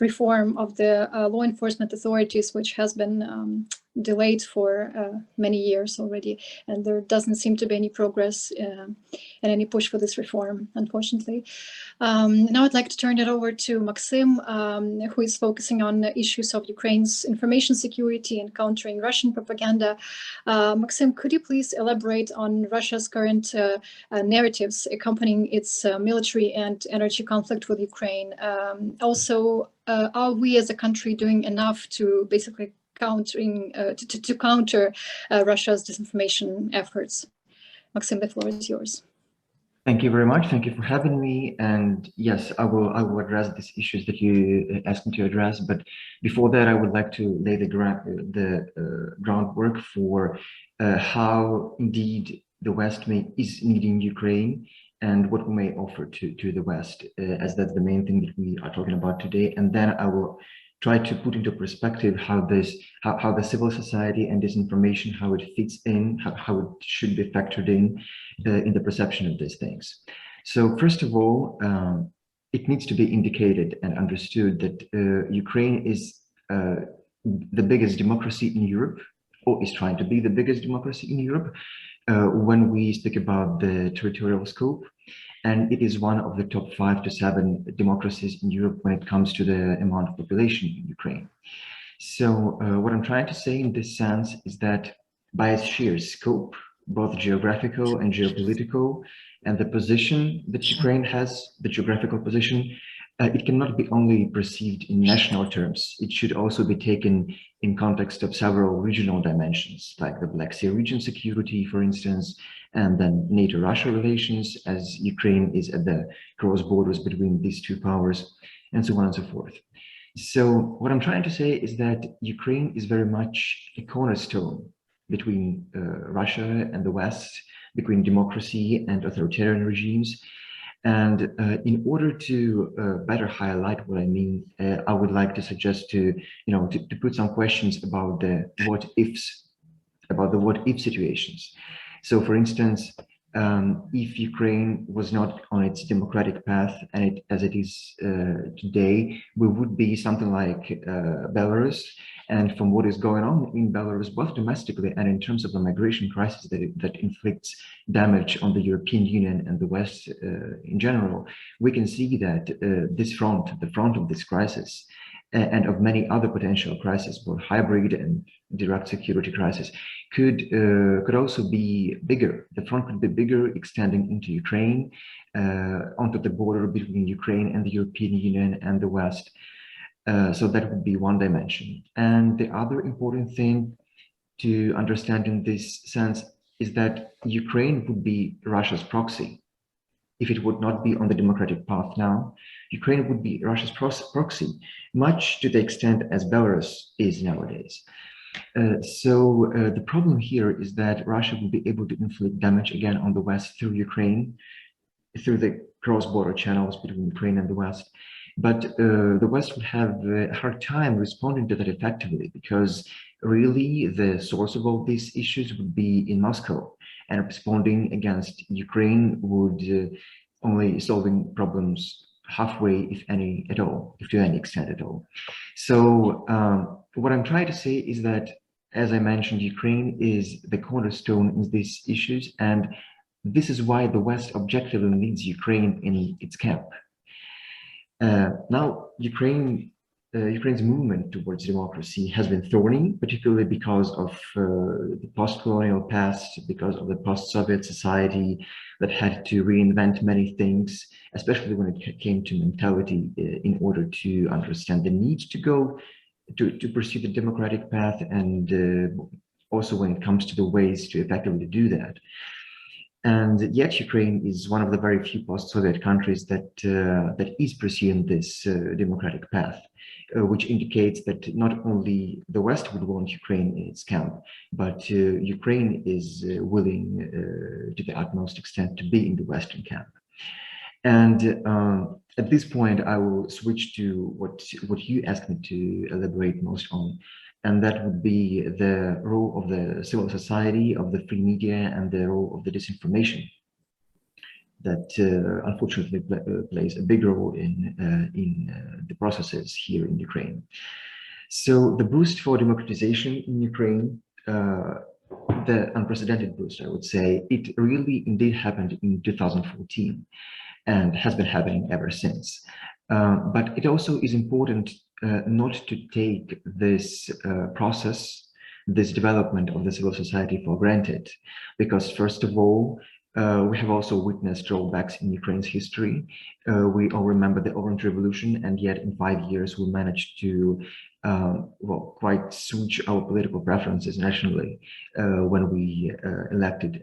reform of the law enforcement authorities, which has been delayed for many years already, and there doesn't seem to be any progress and any push for this reform, unfortunately. Now I'd like to turn it over to Maksym, who is focusing on the issues of Ukraine's information security and countering Russian propaganda. Maksym, could you please elaborate on Russia's current narratives accompanying its military and energy conflict with Ukraine? Also, are we as a country doing enough to basically counter Russia's disinformation efforts? Maksym, the floor is yours. Thank you very much. Thank you for having me. And yes, I will address these issues that you asked me to address. But before that, I would like to lay the groundwork for how indeed the West is needing Ukraine and what we may offer to the West, as that's the main thing that we are talking about today. And then I will try to put into perspective how the civil society and disinformation, how it fits in, how it should be factored in the perception of these things. So first of all, it needs to be indicated and understood that Ukraine is the biggest democracy in Europe, or is trying to be the biggest democracy in Europe when we speak about the territorial scope. And it is one of the top 5 to 7 democracies in Europe when it comes to the amount of population in Ukraine. So what I'm trying to say in this sense is that by its sheer scope, both geographical and geopolitical, and the position that Ukraine has, the geographical position, it cannot be only perceived in national terms. It should also be taken in context of several regional dimensions, like the Black Sea region security, for instance, and then NATO-Russia relations, as Ukraine is at the cross borders between these two powers, and so on and so forth. So what I'm trying to say is that Ukraine is very much a cornerstone between Russia and the West, between democracy and authoritarian regimes. And in order to better highlight what I mean, I would like to suggest to put some questions about the what ifs, about the what if situations. So, for instance, if Ukraine was not on its democratic path and as it is today, we would be something like Belarus. And from what is going on in Belarus, both domestically and in terms of the migration crisis that inflicts damage on the European Union and the West in general, we can see that the front of this crisis and of many other potential crises, both hybrid and direct security crisis, could also be bigger. The front could be bigger, extending into Ukraine, onto the border between Ukraine and the European Union and the West. So that would be one dimension. And the other important thing to understand in this sense is that Ukraine would be Russia's proxy. If it would not be on the democratic path now, Ukraine would be Russia's proxy, much to the extent as Belarus is nowadays. So the problem here is that Russia will be able to inflict damage again on the West through Ukraine, through the cross-border channels between Ukraine and the West. But the West would have a hard time responding to that effectively, because really the source of all these issues would be in Moscow, and responding against Ukraine would only solving problems halfway, if any at all, if to any extent at all. So what I'm trying to say is that, as I mentioned, Ukraine is the cornerstone in these issues, and this is why the West objectively needs Ukraine in its camp. Now, Ukraine's movement towards democracy has been thorny, particularly because of the post-colonial past, because of the post-Soviet society that had to reinvent many things, especially when it came to mentality, in order to understand the need to go to pursue the democratic path, and also when it comes to the ways to effectively do that. And yet Ukraine is one of the very few post-Soviet countries that is pursuing this democratic path, which indicates that not only the West would want Ukraine in its camp, but Ukraine is willing to the utmost extent to be in the Western camp. And at this point, I will switch to what you asked me to elaborate most on. And that would be the role of the civil society, of the free media, and the role of the disinformation that unfortunately plays a big role in the processes here in Ukraine. So the boost for democratization in Ukraine, the unprecedented boost, I would say, it really indeed happened in 2014 and has been happening ever since. But it also is important not to take this process, this development of the civil society for granted, because first of all, we have also witnessed rollbacks in Ukraine's history. We all remember the Orange Revolution, and yet in 5 years we managed to quite switch our political preferences nationally when we elected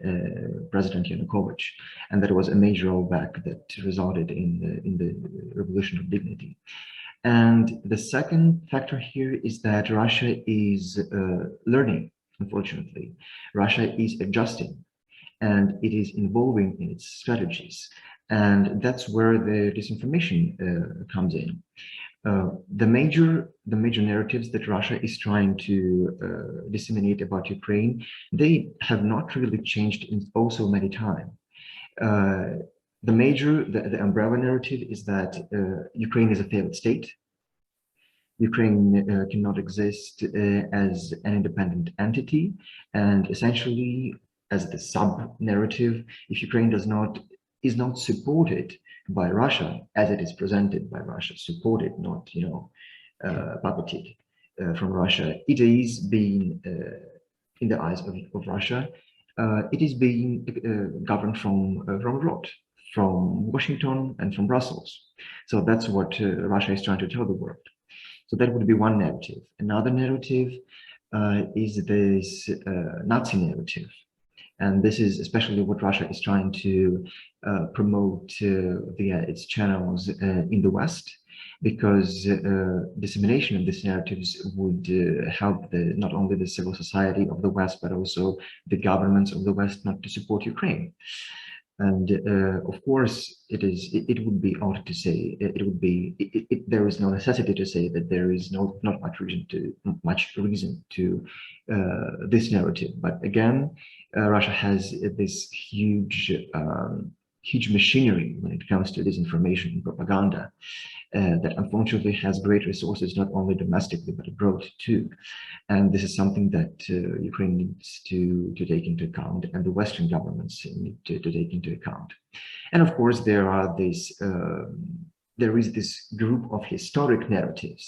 President Yanukovych, and that was a major rollback that resulted in the revolution of dignity. And the second factor here is that Russia is learning, unfortunately. Russia is adjusting, and it is evolving in its strategies. And that's where the disinformation comes in. The major narratives that Russia is trying to disseminate about Ukraine, they have not really changed in so many times. The umbrella narrative is that Ukraine is a failed state, Ukraine cannot exist as an independent entity, and essentially as the sub-narrative, if Ukraine is not supported by Russia, as it is presented by Russia, supported, not puppeted from Russia, it is being, in the eyes of Russia, it is being governed from abroad, from Washington and from Brussels. So that's what Russia is trying to tell the world. So that would be one narrative. Another narrative is this Nazi narrative. And this is especially what Russia is trying to promote via its channels in the West, because dissemination of these narratives would help not only the civil society of the West, but also the governments of the West not to support Ukraine. And of course, it would be odd to say, there is no necessity to say that there is not much reason to this narrative. But again, Russia has this huge machinery when it comes to disinformation and propaganda that unfortunately has great resources, not only domestically, but abroad too. And this is something that Ukraine needs to take into account, and the Western governments need to take into account. And of course, there is this group of historic narratives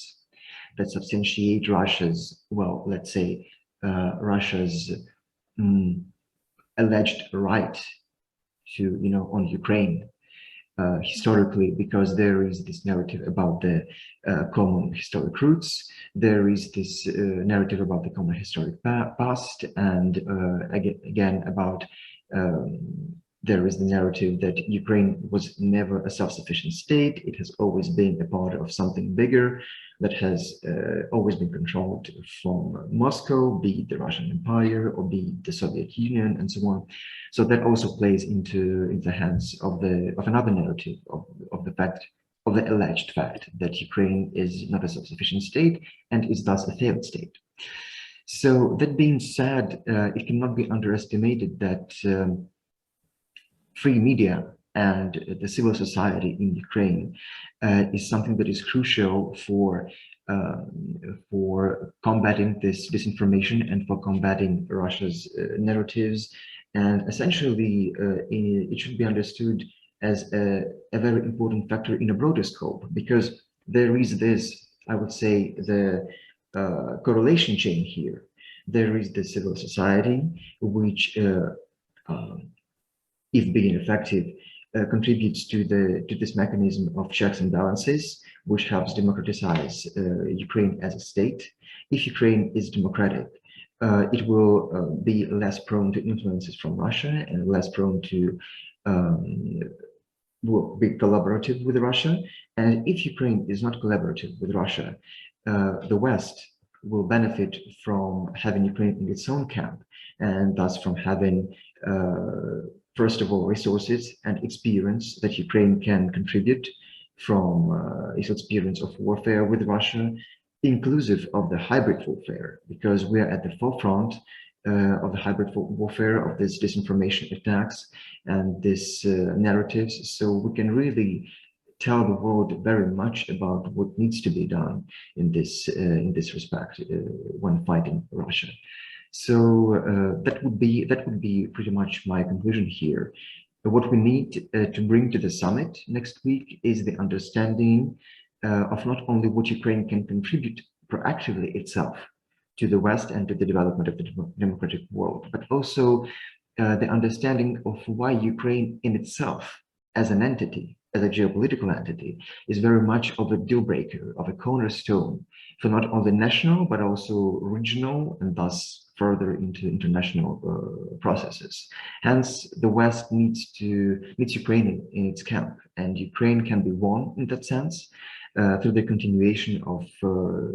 that substantiate Russia's, well, let's say, Russia's alleged right to, on Ukraine. Historically, because there is this narrative about the common historic roots, there is this narrative about the common historic past, and again about there is the narrative that Ukraine was never a self-sufficient state. It has always been a part of something bigger that has always been controlled from Moscow, be it the Russian Empire or be it the Soviet Union, and so on. So that also plays into the hands of another narrative of the alleged fact that Ukraine is not a self-sufficient state and is thus a failed state. So that being said, it cannot be underestimated that free media and the civil society in Ukraine is something that is crucial for combating this disinformation and for combating Russia's narratives. And essentially, it should be understood as a very important factor in a broader scope, because there is this, I would say, the correlation chain here. There is the civil society, which if being effective, contributes to this mechanism of checks and balances, which helps democratize Ukraine as a state. If Ukraine is democratic, it will be less prone to influences from Russia and less prone to be collaborative with Russia. And if Ukraine is not collaborative with Russia, the West will benefit from having Ukraine in its own camp, and thus from having first of all, resources and experience that Ukraine can contribute from its experience of warfare with Russia, inclusive of the hybrid warfare, because we are at the forefront of the hybrid warfare, of this disinformation attacks and these narratives. So we can really tell the world very much about what needs to be done in this respect when fighting Russia. So that would be pretty much my conclusion here. What we need to bring to the summit next week is the understanding of not only what Ukraine can contribute proactively itself to the West and to the development of the democratic world, but also the understanding of why Ukraine in itself, as an entity, as a geopolitical entity, is very much of a deal breaker, of a cornerstone for not only national, but also regional, and thus further into international processes. Hence, the West needs Ukraine in its camp, and Ukraine can be won in that sense through the continuation of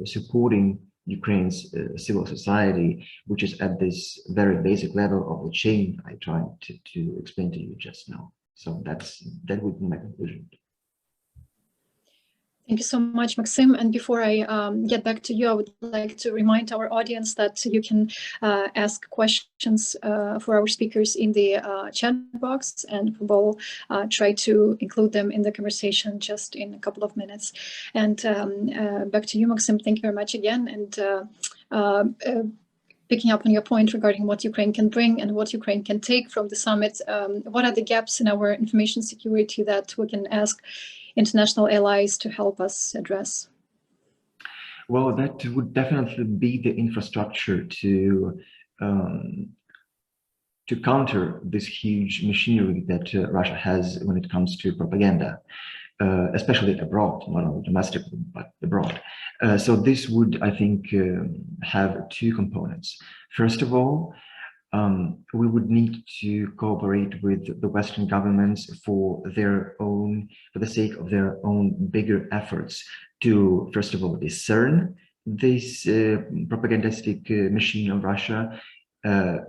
supporting Ukraine's civil society, which is at this very basic level of the chain I tried to explain to you just now. So that would be my conclusion. Thank you so much, Maksym. And before I get back to you, I would like to remind our audience that you can ask questions for our speakers in the chat box, and we'll try to include them in the conversation just in a couple of minutes. And back to you, Maksym. Thank you very much again. And picking up on your point regarding what Ukraine can bring and what Ukraine can take from the summit, what are the gaps in our information security that we can ask international allies to help us address? Well, that would definitely be the infrastructure to counter this huge machinery that Russia has when it comes to propaganda, especially abroad, not only domestically, but abroad. So this would, I think, have two components. First of all, we would need to cooperate with the Western governments for the sake of their own bigger efforts to, first of all, discern this propagandistic machine of Russia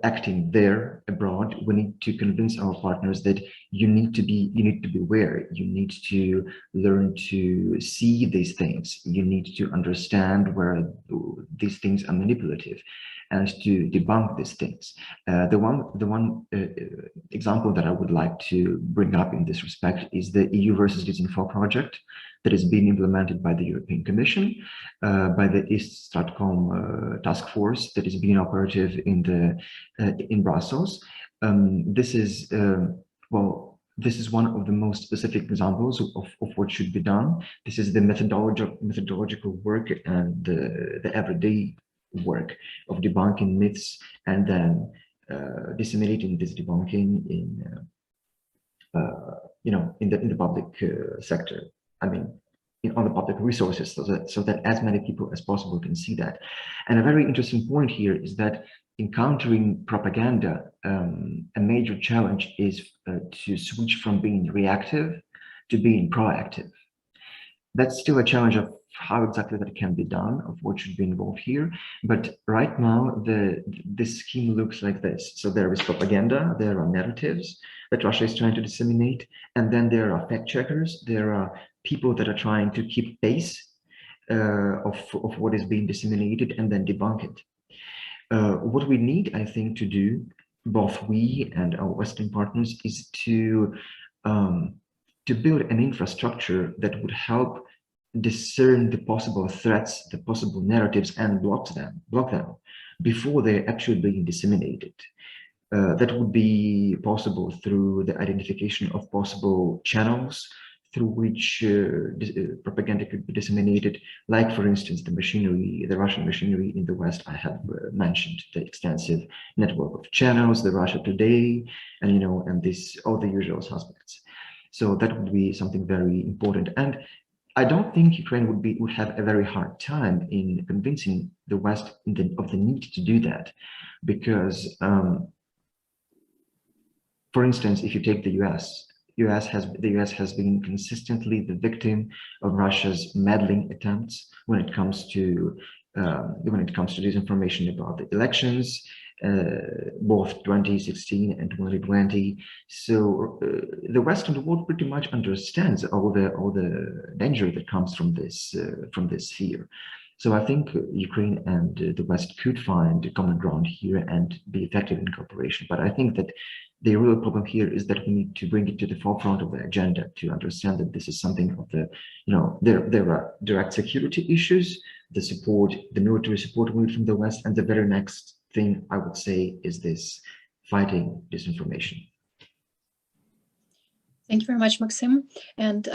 acting there abroad. We need to convince our partners that you need to be aware. You need to learn to see these things. You need to understand where these things are manipulative, and to debunk these things. The one example that I would like to bring up in this respect is the EU versus Disinfo project that is being implemented by the European Commission, by the East-SOS task force that is being operative in Brussels. This is one of the most specific examples of what should be done. This is the methodological work and the everyday work of debunking myths and then disseminating this debunking in the public sector. I mean, on the public resources, so that as many people as possible can see that. And a very interesting point here is that in countering propaganda, a major challenge is to switch from being reactive to being proactive. That's still a challenge of how exactly that can be done, of what should be involved here. But right now, this scheme looks like this. So there is propaganda, there are narratives that Russia is trying to disseminate, and then there are fact checkers, there are people that are trying to keep pace of what is being disseminated and then debunk it. What we need, I think, to do, both we and our Western partners, is to build an infrastructure that would help discern the possible threats, the possible narratives, and block them before they're actually being disseminated. That would be possible through the identification of possible channels through which propaganda could be disseminated, like, for instance, the Russian machinery in the West. I have mentioned the extensive network of channels, the Russia Today, and all the usual suspects. So that would be something very important. And I don't think Ukraine would have a very hard time in convincing the West of the need to do that, because, for instance, if you take the the US has been consistently the victim of Russia's meddling attempts when it comes to disinformation about the elections, both 2016 and 2020. So the Western world pretty much understands all the danger that comes from this sphere. So I think Ukraine and the West could find a common ground here and be effective in cooperation. But I think that the real problem here is that we need to bring it to the forefront of the agenda to understand that this is something of the, there are direct security issues, the military support we need from the West, and the very next thing I would say is this fighting disinformation. Thank you very much, Maksym. And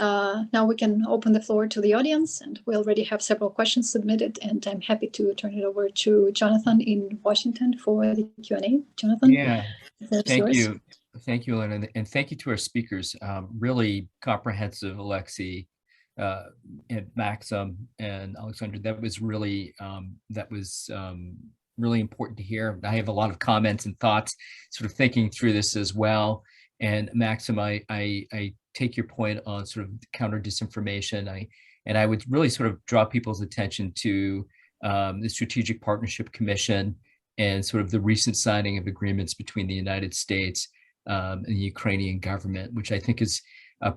now we can open the floor to the audience, and we already have several questions submitted, and I'm happy to turn it over to Jonathan in Washington for the Q&A. Jonathan? Yeah, thank you. Thank you, Olena, and thank you to our speakers. Really comprehensive, Oleksiy, and Maksym and Oleksandra. That was really really important to hear. I have a lot of comments and thoughts, sort of thinking through this as well. And Maksym, I take your point on sort of counter disinformation. I would really sort of draw people's attention to the Strategic Partnership Commission and sort of the recent signing of agreements between the United States and the Ukrainian government, which I think is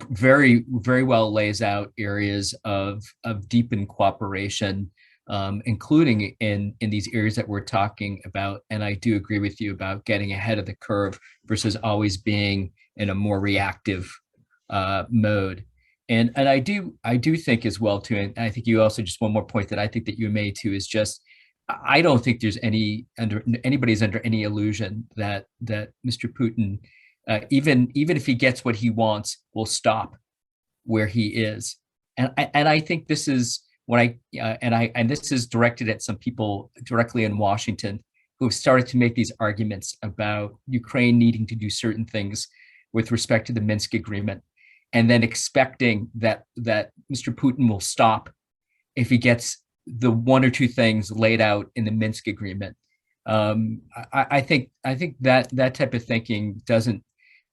very, very well lays out areas of deepened cooperation, including in these areas that we're talking about. And I do agree with you about getting ahead of the curve versus always being in a more reactive mode. And I do think as well too, and I think you also, just one more point that I think that you made too, is just, I don't think there's anybody's under any illusion that Mr. Putin, even if he gets what he wants, will stop where he is. And I think this is what and this is directed at some people directly in Washington who have started to make these arguments about Ukraine needing to do certain things with respect to the Minsk agreement, and then expecting that Mr. Putin will stop if he gets the one or two things laid out in the Minsk agreement. I think that type of thinking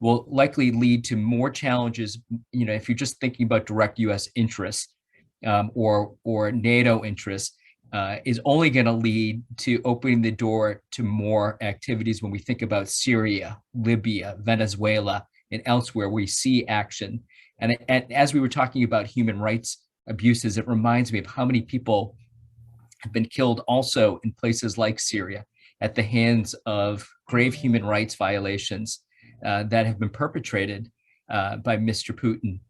will likely lead to more challenges. You know, if you're just thinking about direct U.S. interests or NATO interests, is only going to lead to opening the door to more activities when we think about Syria, Libya, Venezuela, and elsewhere we see action. And as we were talking about human rights abuses, it reminds me of how many people have been killed also in places like Syria at the hands of grave human rights violations that have been perpetrated by Mr. Putin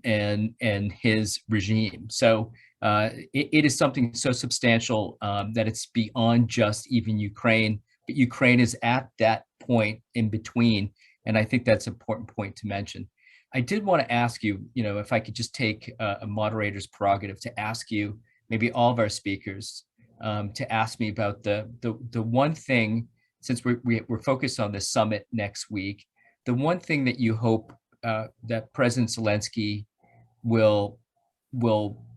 and his regime. So it is something so substantial that it's beyond just even Ukraine, but Ukraine is at that point in between. And I think that's an important point to mention. I did want to ask you, if I could just take a moderator's prerogative to ask you, maybe all of our speakers, to ask me about the one thing, since we're focused on the summit next week, the one thing that you hope that President Zelensky will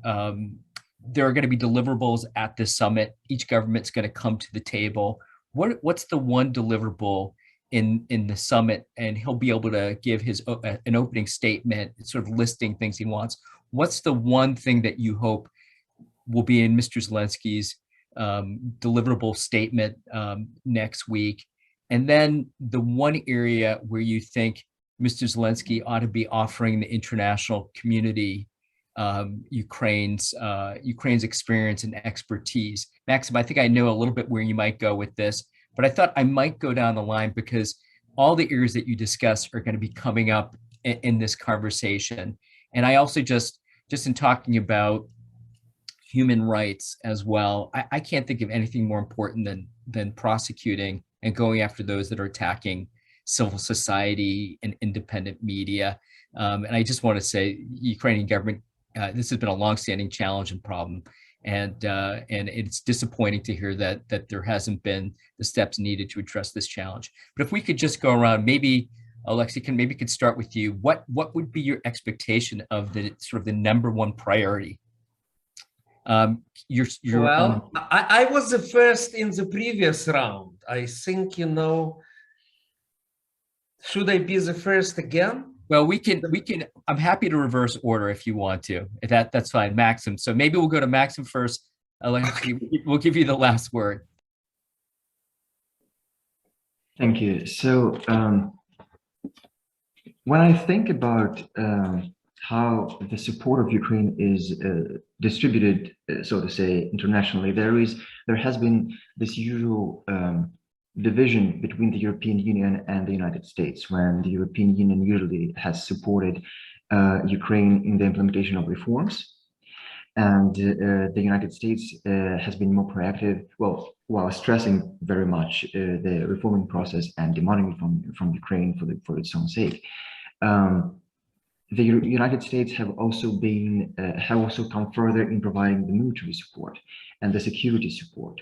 there are going to be deliverables at this summit. Each government's going to come to the table. What's the one deliverable in the summit? And he'll be able to give an opening statement, sort of listing things he wants. What's the one thing that you hope will be in Mr. Zelensky's deliverable statement next week? And then the one area where you think Mr. Zelensky ought to be offering the international community Ukraine's experience and expertise. Maksym, I think I know a little bit where you might go with this, but I thought I might go down the line because all the areas that you discuss are going to be coming up in this conversation. And I also just in talking about human rights as well, I can't think of anything more important than prosecuting and going after those that are attacking civil society and independent media. And I just want to say, Ukrainian government, this has been a longstanding challenge and problem, and it's disappointing to hear that there hasn't been the steps needed to address this challenge. But if we could just go around, maybe Oleksiy, could start with you. What would be your expectation of the sort of the number one priority? Well, I was the first in the previous round. I think, should I be the first again? Well, we can, I'm happy to reverse order if you want to. That's fine. Maksym. So maybe we'll go to Maksym first. Oleksiy, we'll give you the last word. Thank you. So when I think about how the support of Ukraine is distributed, so to say, internationally, there has been this usual division between the European Union and the United States, when the European Union usually has supported Ukraine in the implementation of reforms, and the United States has been more proactive, well, while stressing very much the reforming process and demanding from Ukraine for its own sake. The United States have also come further in providing the military support and the security support.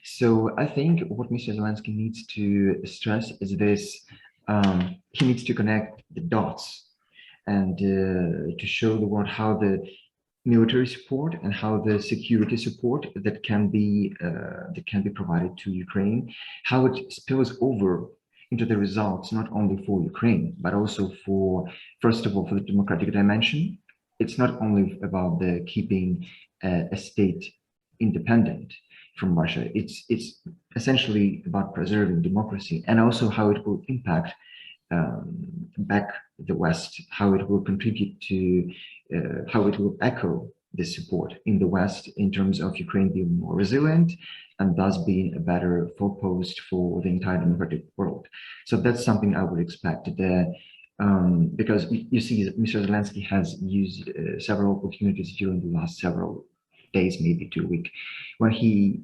So I think what Mr. Zelensky needs to stress is this: he needs to connect the dots and to show the world how the military support and how the security support that can be provided to Ukraine, how it spills over into the results, not only for Ukraine, but also first of all, for the democratic dimension. It's not only about the keeping a state independent from Russia. It's essentially about preserving democracy, and also how it will impact back the West, how it will contribute to, how it will echo this support in the West in terms of Ukraine being more resilient and thus being a better forepost for the entire democratic world. So that's something I would expect there, because you see that Mr. Zelensky has used several opportunities during the last several days, maybe 2 weeks, when he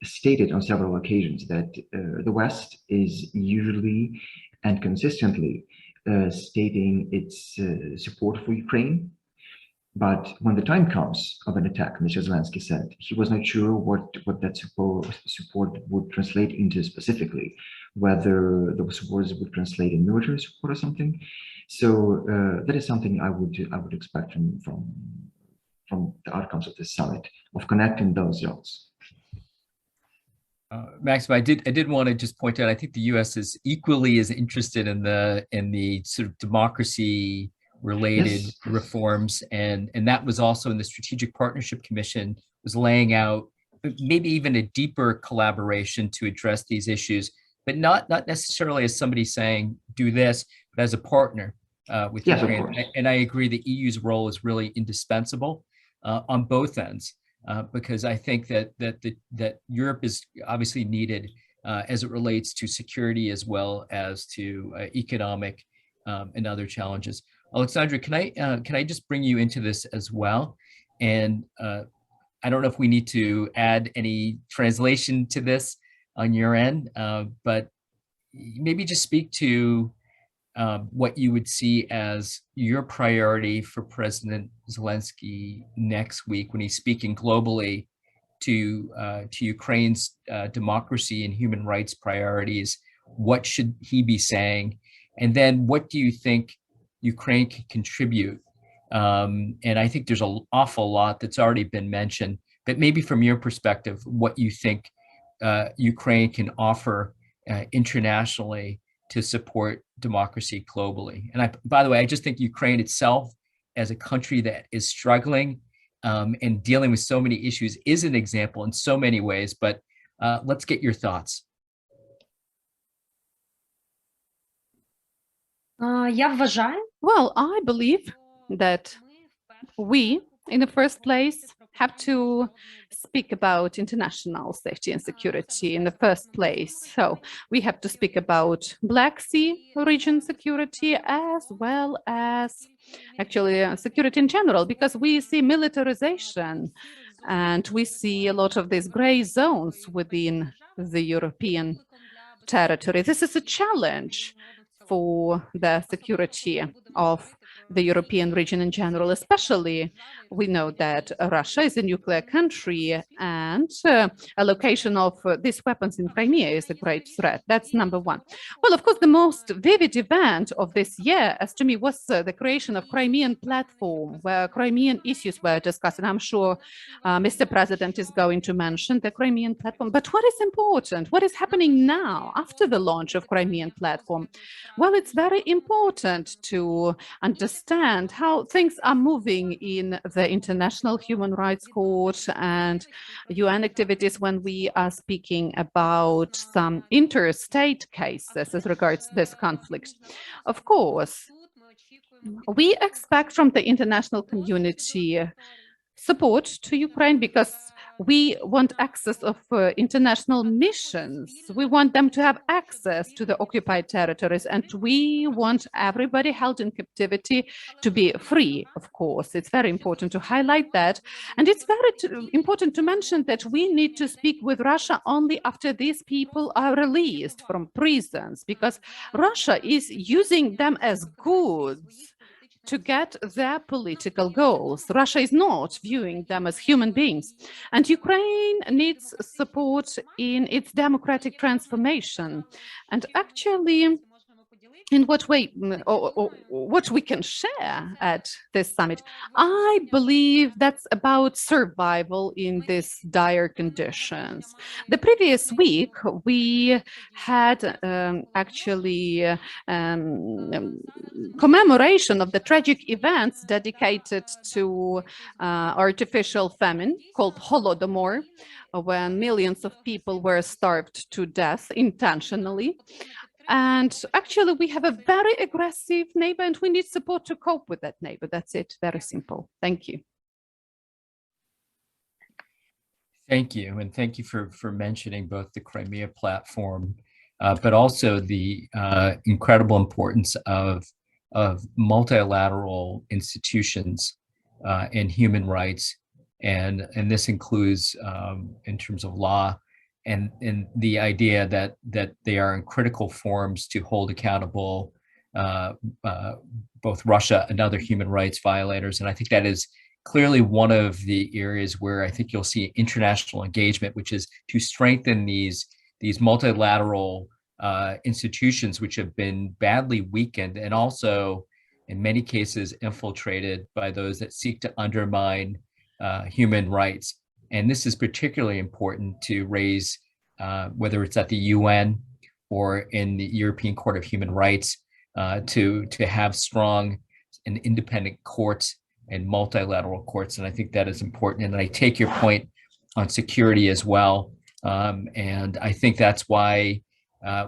stated on several occasions that the West is usually and consistently stating its support for Ukraine. But when the time comes of an attack, Mr. Zelensky said he was not sure what that support would translate into specifically, whether those words would translate in military support or something. So that is something I would expect from the outcomes of this summit, of connecting those dots. Maksym, I did want to just point out, I think the U.S. is equally as interested in the sort of democracy related reforms, and that was also in the Strategic Partnership Commission, was laying out maybe even a deeper collaboration to address these issues, but not necessarily as somebody saying do this, but as a partner with Ukraine. And I agree the EU's role is really indispensable on both ends, because I think that Europe is obviously needed as it relates to security as well as to economic and other challenges. Oleksandra, can I just bring you into this as well? And I don't know if we need to add any translation to this on your end, but maybe just speak to what you would see as your priority for President Zelensky next week when he's speaking globally to Ukraine's democracy and human rights priorities. What should he be saying? And then what do you think Ukraine can contribute? And I think there's an awful lot that's already been mentioned, but maybe from your perspective, what you think Ukraine can offer internationally to support democracy globally. And by the way, I just think Ukraine itself as a country that is struggling and dealing with so many issues is an example in so many ways, but let's get your thoughts. Well, I believe that we, in the first place, have to speak about international safety and security in the first place. So we have to speak about Black Sea region security as well as actually security in general, because we see militarization and we see a lot of these gray zones within the European territory. This is a challenge for the security of the European region in general. Especially, we know that Russia is a nuclear country, and a location of these weapons in Crimea is a great threat. That's number one. Well, of course, the most vivid event of this year, as to me, was the creation of Crimean platform, where Crimean issues were discussed. And I'm sure Mr. President is going to mention the Crimean platform. But what is important? What is happening now after the launch of Crimean platform? Well, it's very important to understand how things are moving in the International Human Rights Court and UN activities when we are speaking about some interstate cases as regards this conflict. Of course, we expect from the international community support to Ukraine because we want access of international missions. We want them to have access to the occupied territories, and we want everybody held in captivity to be free, of course. It's very important to highlight that. And it's very important to mention that we need to speak with Russia only after these people are released from prisons, because Russia is using them as goods to get their political goals. Russia is not viewing them as human beings. And Ukraine needs support in its democratic transformation. And actually, in what way, or what we can share at this summit, I believe that's about survival in these dire conditions. The previous week, we had actually commemoration of the tragic events dedicated to artificial famine called Holodomor, when millions of people were starved to death intentionally. And actually, we have a very aggressive neighbor and we need support to cope with that neighbor. That's it. Very simple. Thank you. Thank you. And thank you for mentioning both the Crimea platform, but also the incredible importance of multilateral institutions and human rights. And this includes in terms of law and the idea that they are in critical forms to hold accountable both Russia and other human rights violators. And I think that is clearly one of the areas where I think you'll see international engagement, which is to strengthen these multilateral institutions which have been badly weakened and also in many cases infiltrated by those that seek to undermine human rights. And this is particularly important to raise, whether it's at the UN or in the European Court of Human Rights, to have strong and independent courts and multilateral courts. And I think that is important. And I take your point on security as well. And I think that's why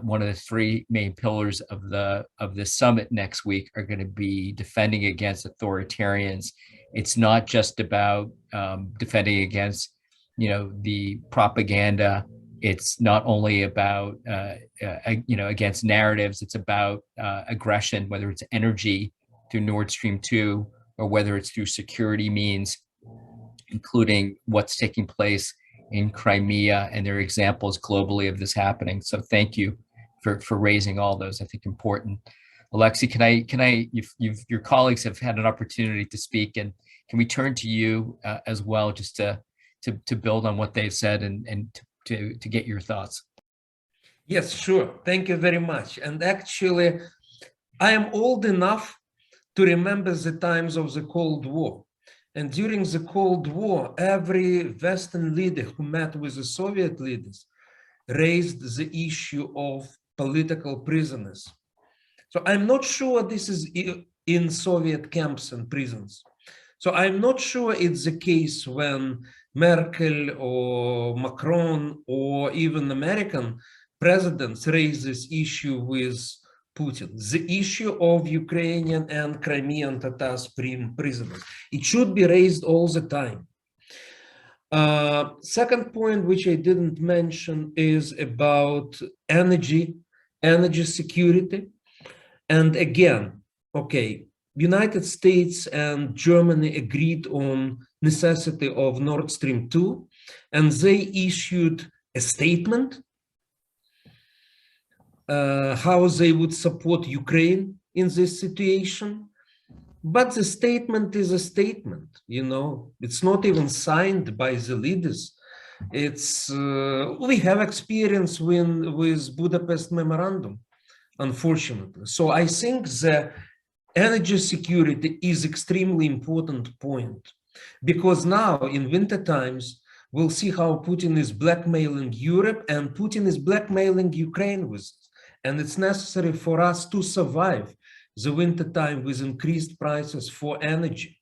one of the three main pillars of the summit next week are going to be defending against authoritarians. It's not just about defending against, the propaganda. It's not only about, against narratives. It's about aggression, whether it's energy through Nord Stream 2 or whether it's through security means, including what's taking place in Crimea, and there are examples globally of this happening. So thank you for raising all those, I think, important. Oleksiy, can I your colleagues have had an opportunity to speak, and can we turn to you as well, just to build on what they've said and to get your thoughts? Yes, sure. Thank you very much. And actually, I am old enough to remember the times of the Cold War. And during the Cold War, every Western leader who met with the Soviet leaders raised the issue of political prisoners. So I'm not sure this is in Soviet camps and prisons. So I'm not sure it's the case when Merkel or Macron or even American presidents raise this issue with Putin, the issue of Ukrainian and Crimean Tatars prisoners. It should be raised all the time. Second point, which I didn't mention, is about energy security. And again, okay, United States and Germany agreed on necessity of Nord Stream 2, and they issued a statement how they would support Ukraine in this situation. But the statement is a statement, it's not even signed by the leaders. It's we have experience with Budapest Memorandum, unfortunately. So I think the energy security is extremely important point, because now in winter times, we'll see how Putin is blackmailing Europe and Putin is blackmailing Ukraine with it. And it's necessary for us to survive the winter time with increased prices for energy.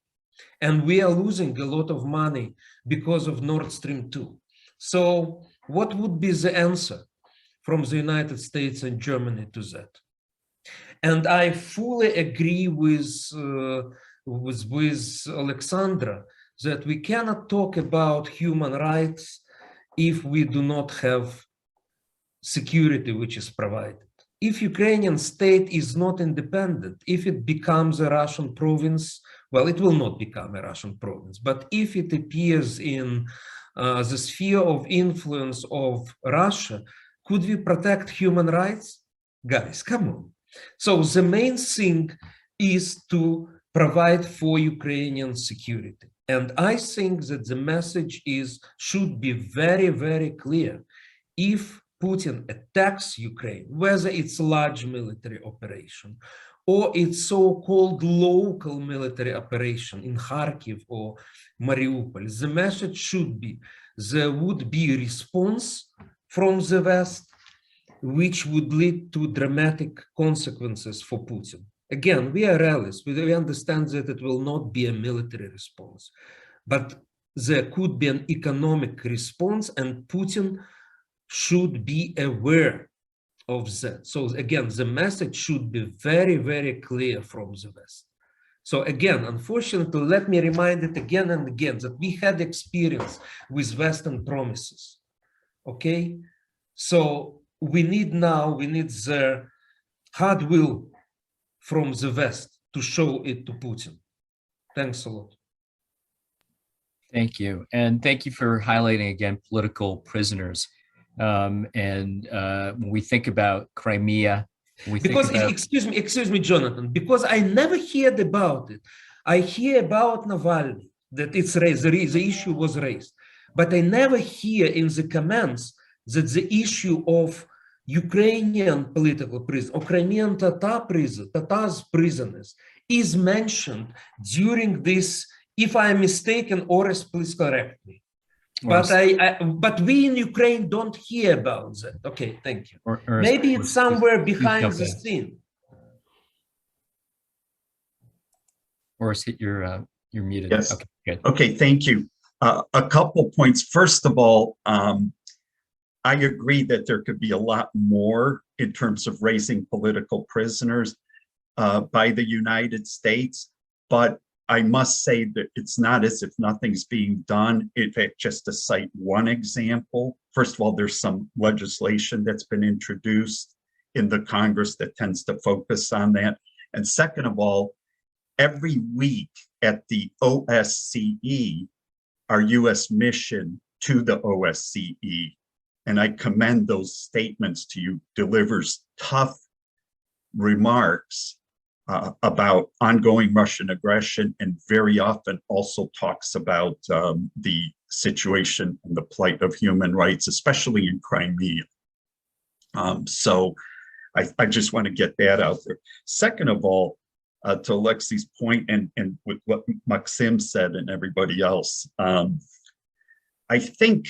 And we are losing a lot of money because of Nord Stream 2. So what would be the answer from the United States and Germany to that? And I fully agree with Oleksandra that we cannot talk about human rights if we do not have security which is provided. If Ukrainian state is not independent, if it becomes a Russian province, well, it will not become a Russian province, but if it appears in the sphere of influence of Russia, could we protect human rights? Guys, come on. So the main thing is to provide for Ukrainian security. And I think that the message should be very, very clear. If Putin attacks Ukraine, whether it's a large military operation or it's so-called local military operation in Kharkiv or Mariupol, the message should be there would be a response from the West, which would lead to dramatic consequences for Putin. Again, we are realists. We understand that it will not be a military response, but there could be an economic response, and Putin should be aware of that. So again, the message should be very, very clear from the West. So again, unfortunately, let me remind it again and again that we had experience with Western promises, okay? So we need the hard will from the West to show it to Putin. Thanks a lot. Thank you. And thank you for highlighting again political prisoners. When we think about Crimea, excuse me, Jonathan, because I never heard about it. I hear about Navalny, that it's raised, the issue was raised, but I never hear in the comments that the issue of Ukrainian political prisoners or Crimean Tatars prisoners is mentioned during this, if I am mistaken, Oris, please correct me. But we in Ukraine don't hear about that. Okay, thank you. Maybe it's somewhere behind the scene. Oris, hit you're muted. Yes. Okay, good. Okay, thank you. A couple points. First of all, I agree that there could be a lot more in terms of raising political prisoners by the United States, but I must say that it's not as if nothing's being done. In fact, just to cite one example, first of all, there's some legislation that's been introduced in the Congress that tends to focus on that. And second of all, every week at the OSCE, our US mission to the OSCE, and I commend those statements to you, delivers tough remarks about ongoing Russian aggression, and very often also talks about the situation and the plight of human rights, especially in Crimea. So I just want to get that out there. Second of all, to Olexiy's point, and with what Maksym said and everybody else, I think,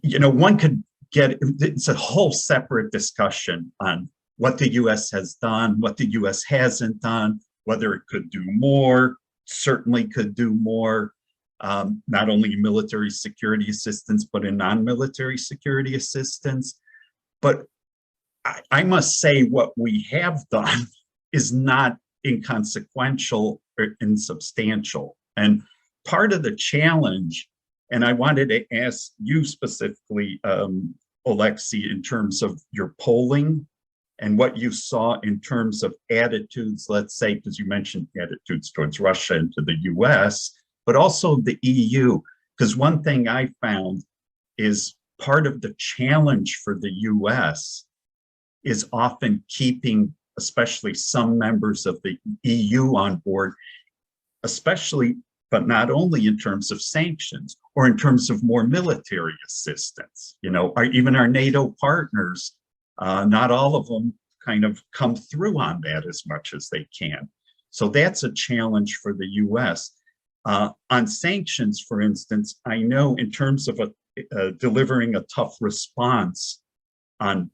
you know, one could get, it's a whole separate discussion on what the US has done, what the US hasn't done, whether it could do more, certainly could do more, not only in military security assistance, but in non-military security assistance. But I must say what we have done is not inconsequential or insubstantial. And part of the challenge, and I wanted to ask you specifically, Oleksiy, in terms of your polling and what you saw in terms of attitudes, let's say, because you mentioned attitudes towards Russia and to the US, but also the EU. Because one thing I found is part of the challenge for the US is often keeping, especially some members of the EU on board, especially, but not only in terms of sanctions or in terms of more military assistance. You know, even our NATO partners, not all of them kind of come through on that as much as they can. So that's a challenge for the US. On sanctions, for instance, I know in terms of delivering a tough response on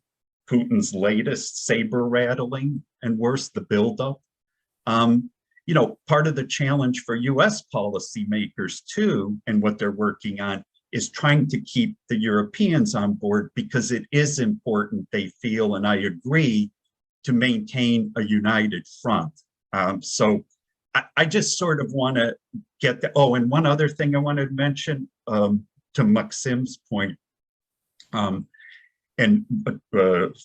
Putin's latest saber rattling and worse, the buildup, you know, part of the challenge for US policymakers too, and what they're working on, is trying to keep the Europeans on board, because it is important, they feel, and I agree, to maintain a united front. So I just sort of want to get the, oh, and one other thing I wanted to mention, to Maksym's point, and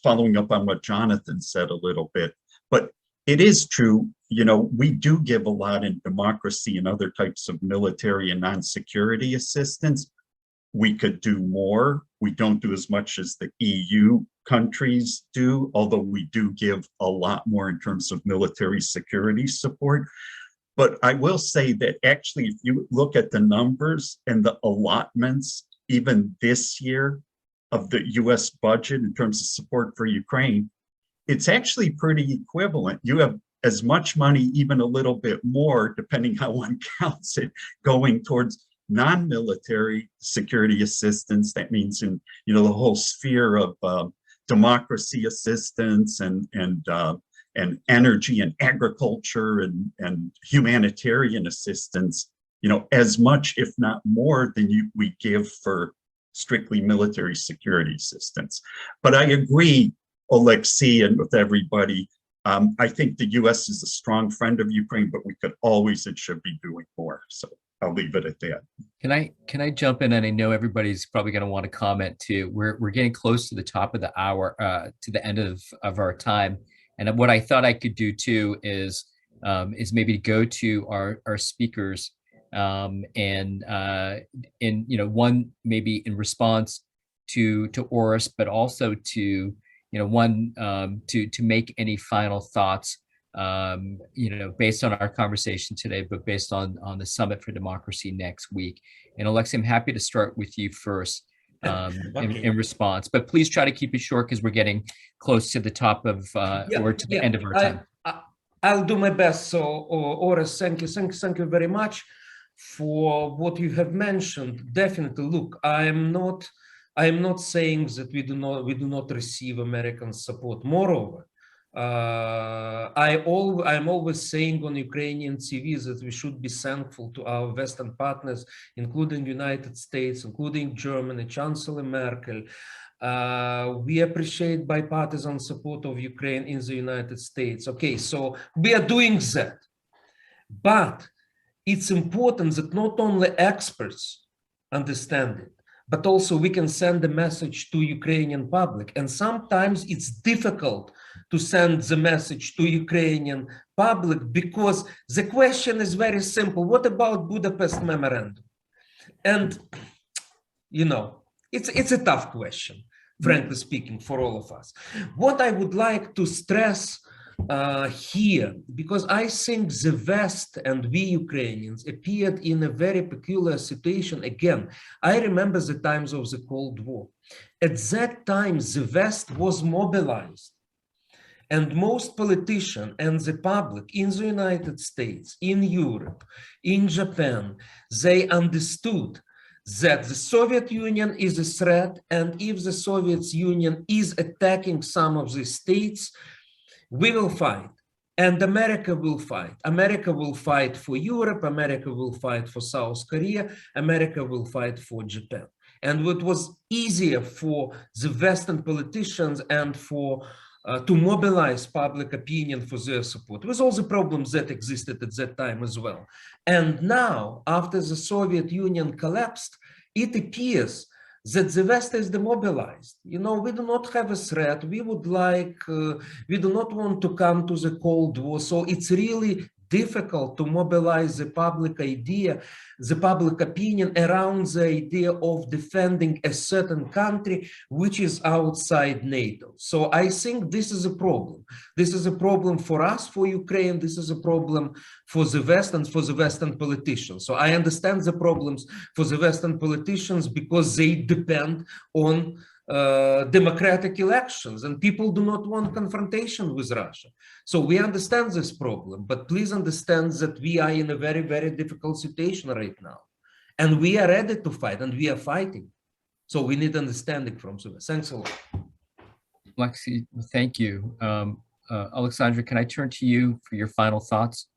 following up on what Jonathan said a little bit, but it is true, you know, we do give a lot in democracy and other types of military and non-security assistance. We could do more. We don't do as much as the EU countries do, although we do give a lot more in terms of military security support. But I will say that actually, if you look at the numbers and the allotments, even this year, of the US budget in terms of support for Ukraine, it's actually pretty equivalent. You have as much money, even a little bit more, depending how one counts it, going towards non-military security assistance. That means in, you know, the whole sphere of democracy assistance and energy and agriculture and humanitarian assistance, you know, as much, if not more, than we give for strictly military security assistance. But I agree, Oleksiy and with everybody. I think the US is a strong friend of Ukraine, but we could always and should be doing more. So I'll leave it at that. Can I jump in? And I know everybody's probably going to want to comment too. We're getting close to the top of the hour, to the end of our time. And what I thought I could do too is maybe go to our speakers and one maybe in response to Oris, but also to to make any final thoughts based on our conversation today, but based on the Summit for Democracy next week. And Oleksiy, I'm happy to start with you first in response, but please try to keep it short because we're getting close to the top of or to the end of our time. I'll do my best. So, Oris, thank you very much for what you have mentioned. Definitely, look, I am not saying that we do not receive American support. Moreover, I'm always saying on Ukrainian TV that we should be thankful to our Western partners, including United States, including Germany, Chancellor Merkel. We appreciate bipartisan support of Ukraine in the United States. Okay, so we are doing that. But it's important that not only experts understand it, but also we can send a message to Ukrainian public. And sometimes it's difficult to send the message to Ukrainian public because the question is very simple. What about Budapest Memorandum? And, it's a tough question, frankly speaking, for all of us. What I would like to stress here, because I think the West and we Ukrainians appeared in a very peculiar situation. Again, I remember the times of the Cold War. At that time, the West was mobilized. And most politicians and the public in the United States, in Europe, in Japan, they understood that the Soviet Union is a threat, and if the Soviet Union is attacking some of the states, we will fight, and America will fight. America will fight for Europe, America will fight for South Korea, America will fight for Japan. And it was easier for the Western politicians and to mobilize public opinion for their support, with all the problems that existed at that time as well. And now, after the Soviet Union collapsed, it appears that the West is demobilized. We do not have a threat. We do not want to come to the Cold War. So it's really difficult to mobilize the public idea, the public opinion around the idea of defending a certain country which is outside NATO. So I think this is a problem. This is a problem for us, for Ukraine. This is a problem for the West and for the Western politicians. So I understand the problems for the Western politicians because they depend on democratic elections, and people do not want confrontation with Russia. So we understand this problem, but please understand that we are in a very, very difficult situation right now. And we are ready to fight, and we are fighting. So we need understanding from the West. Thanks a lot. Oleksiy, thank you. Oleksandra, can I turn to you for your final thoughts?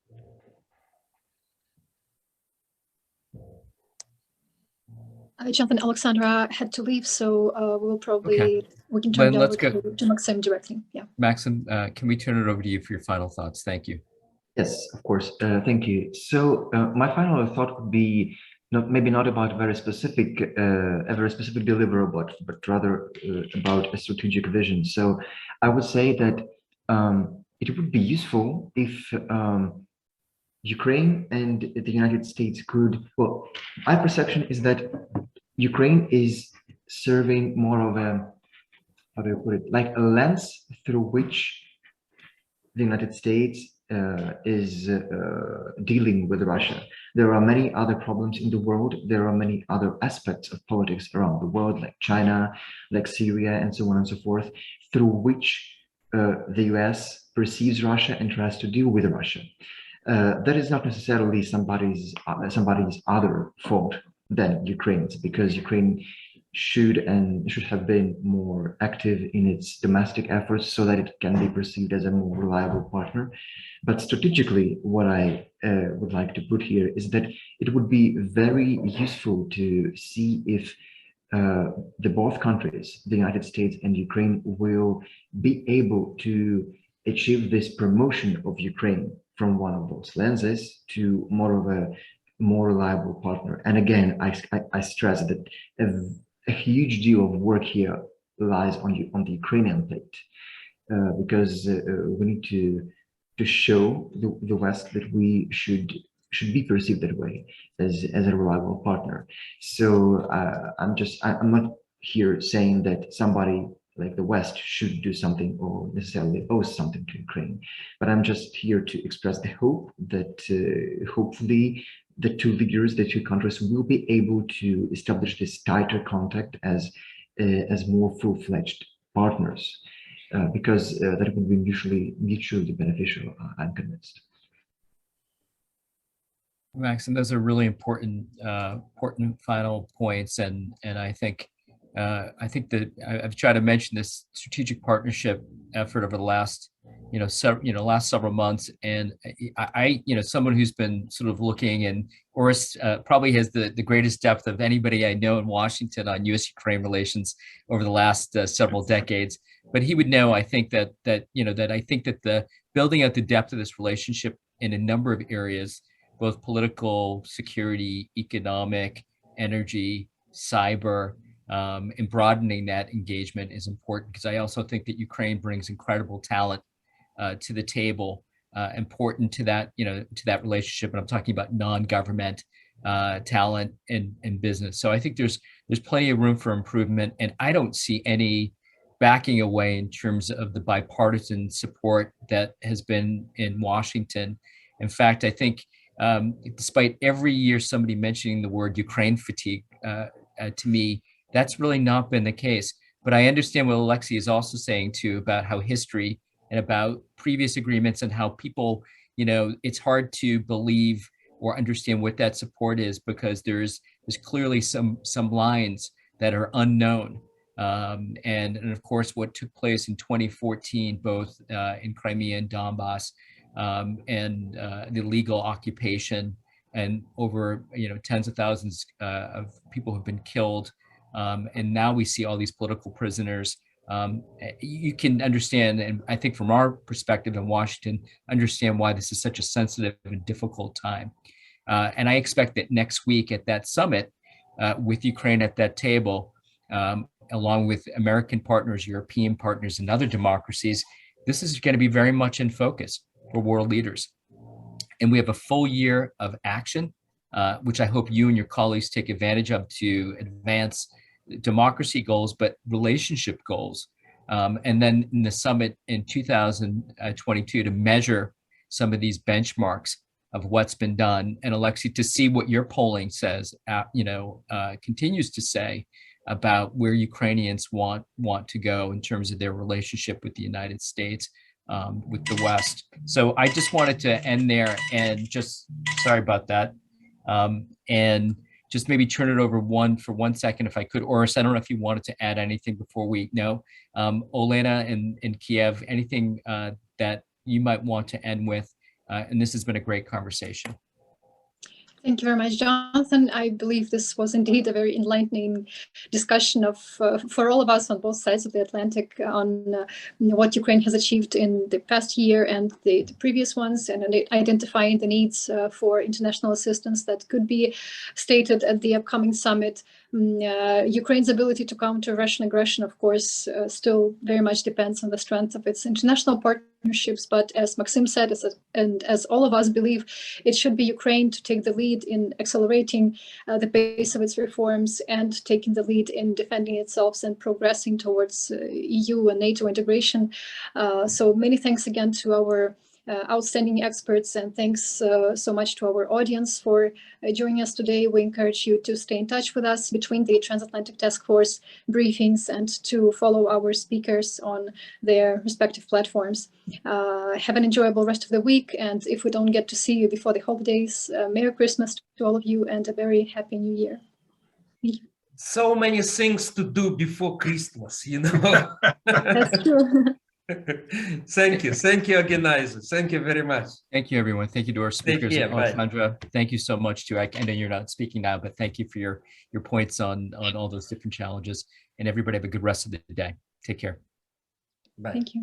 Jonathan, Oleksandra had to leave, so we'll probably, we can turn it over to Maksym directly. Yeah. Maksym, can we turn it over to you for your final thoughts? Thank you. Yes, of course. Thank you. So my final thought would be maybe not about a very specific deliverable, but rather about a strategic vision. So I would say that it would be useful if Ukraine and the United States could, well, my perception is that Ukraine is serving more of a, how do I put it, like a lens through which the United States is dealing with Russia. There are many other problems in the world. There are many other aspects of politics around the world, like China, like Syria, and so on and so forth, through which the US perceives Russia and tries to deal with Russia. That is not necessarily somebody's other fault than Ukraine's, because Ukraine should have been more active in its domestic efforts so that it can be perceived as a more reliable partner. But strategically, what I would like to put here is that it would be very useful to see if both countries, the United States and Ukraine, will be able to achieve this promotion of Ukraine from one of those lenses to more of a more reliable partner. And again, I stress that a huge deal of work here lies on the Ukrainian plate, because we need to show the West that we should be perceived that way, as a reliable partner. So I'm not here saying that somebody like the West should do something or necessarily owe something to Ukraine, but I'm just here to express the hope that hopefully the two leaders, the two countries, will be able to establish this tighter contact as more full-fledged partners, because that would be mutually beneficial, I'm convinced. Maksym, those are really important final points, and I think that I've tried to mention this strategic partnership effort over the last several months, and I someone who's been sort of looking, and Oris probably has the greatest depth of anybody I know in Washington on U.S.-Ukraine relations over the last several decades. But he would know, I think that I think that the building out the depth of this relationship in a number of areas, both political, security, economic, energy, cyber, and broadening that engagement is important, because I also think that Ukraine brings incredible talent to the table, important to that, to that relationship. And I'm talking about non-government talent and business. So I think there's plenty of room for improvement, and I don't see any backing away in terms of the bipartisan support that has been in Washington. In fact, I think despite every year somebody mentioning the word Ukraine fatigue, to me, that's really not been the case. But I understand what Oleksiy is also saying too, about how history and about previous agreements and how people, it's hard to believe or understand what that support is, because there's clearly some lines that are unknown. And of course, what took place in 2014, both in Crimea and Donbass, and the illegal occupation, and over tens of thousands of people have been killed, and now we see all these political prisoners. You can understand, and I think from our perspective in Washington, understand why this is such a sensitive and difficult time. And I expect that next week at that summit, with Ukraine at that table, along with American partners, European partners, and other democracies, this is going to be very much in focus for world leaders. And we have a full year of action, which I hope you and your colleagues take advantage of to advance democracy goals, but relationship goals. And then in the summit in 2022 to measure some of these benchmarks of what's been done. And Oleksiy, to see what your polling says, continues to say about where Ukrainians want to go in terms of their relationship with the United States, with the West. So I just wanted to end there, and just, sorry about that, and just maybe turn it over for 1 second, if I could. Oris, I don't know if you wanted to add anything before we know. Olena in Kiev, anything that you might want to end with? And this has been a great conversation. Thank you very much, Jonathan. I believe this was indeed a very enlightening discussion for all of us on both sides of the Atlantic on what Ukraine has achieved in the past year and the previous ones, and identifying the needs for international assistance that could be stated at the upcoming summit. Ukraine's ability to counter Russian aggression, of course, still very much depends on the strength of its international partnerships. But as Maksym said, and as all of us believe, it should be Ukraine to take the lead in accelerating the pace of its reforms and taking the lead in defending itself and progressing towards EU and NATO integration. So many thanks again to our outstanding experts, and thanks so much to our audience for joining us today. We encourage you to stay in touch with us between the Transatlantic Taskforce briefings and to follow our speakers on their respective platforms. Have an enjoyable rest of the week, and if we don't get to see you before the holidays, Merry Christmas to all of you and a very Happy New Year. So many things to do before Christmas, you know. That's true. Thank you, organizers. Thank you very much. Thank you, everyone. Thank you to our speakers. care, bye. Oleksandra, thank you so much too. I know you're not speaking now, but thank you for your points on all those different challenges. And everybody have a good rest of the day. Take care. Bye. Thank you.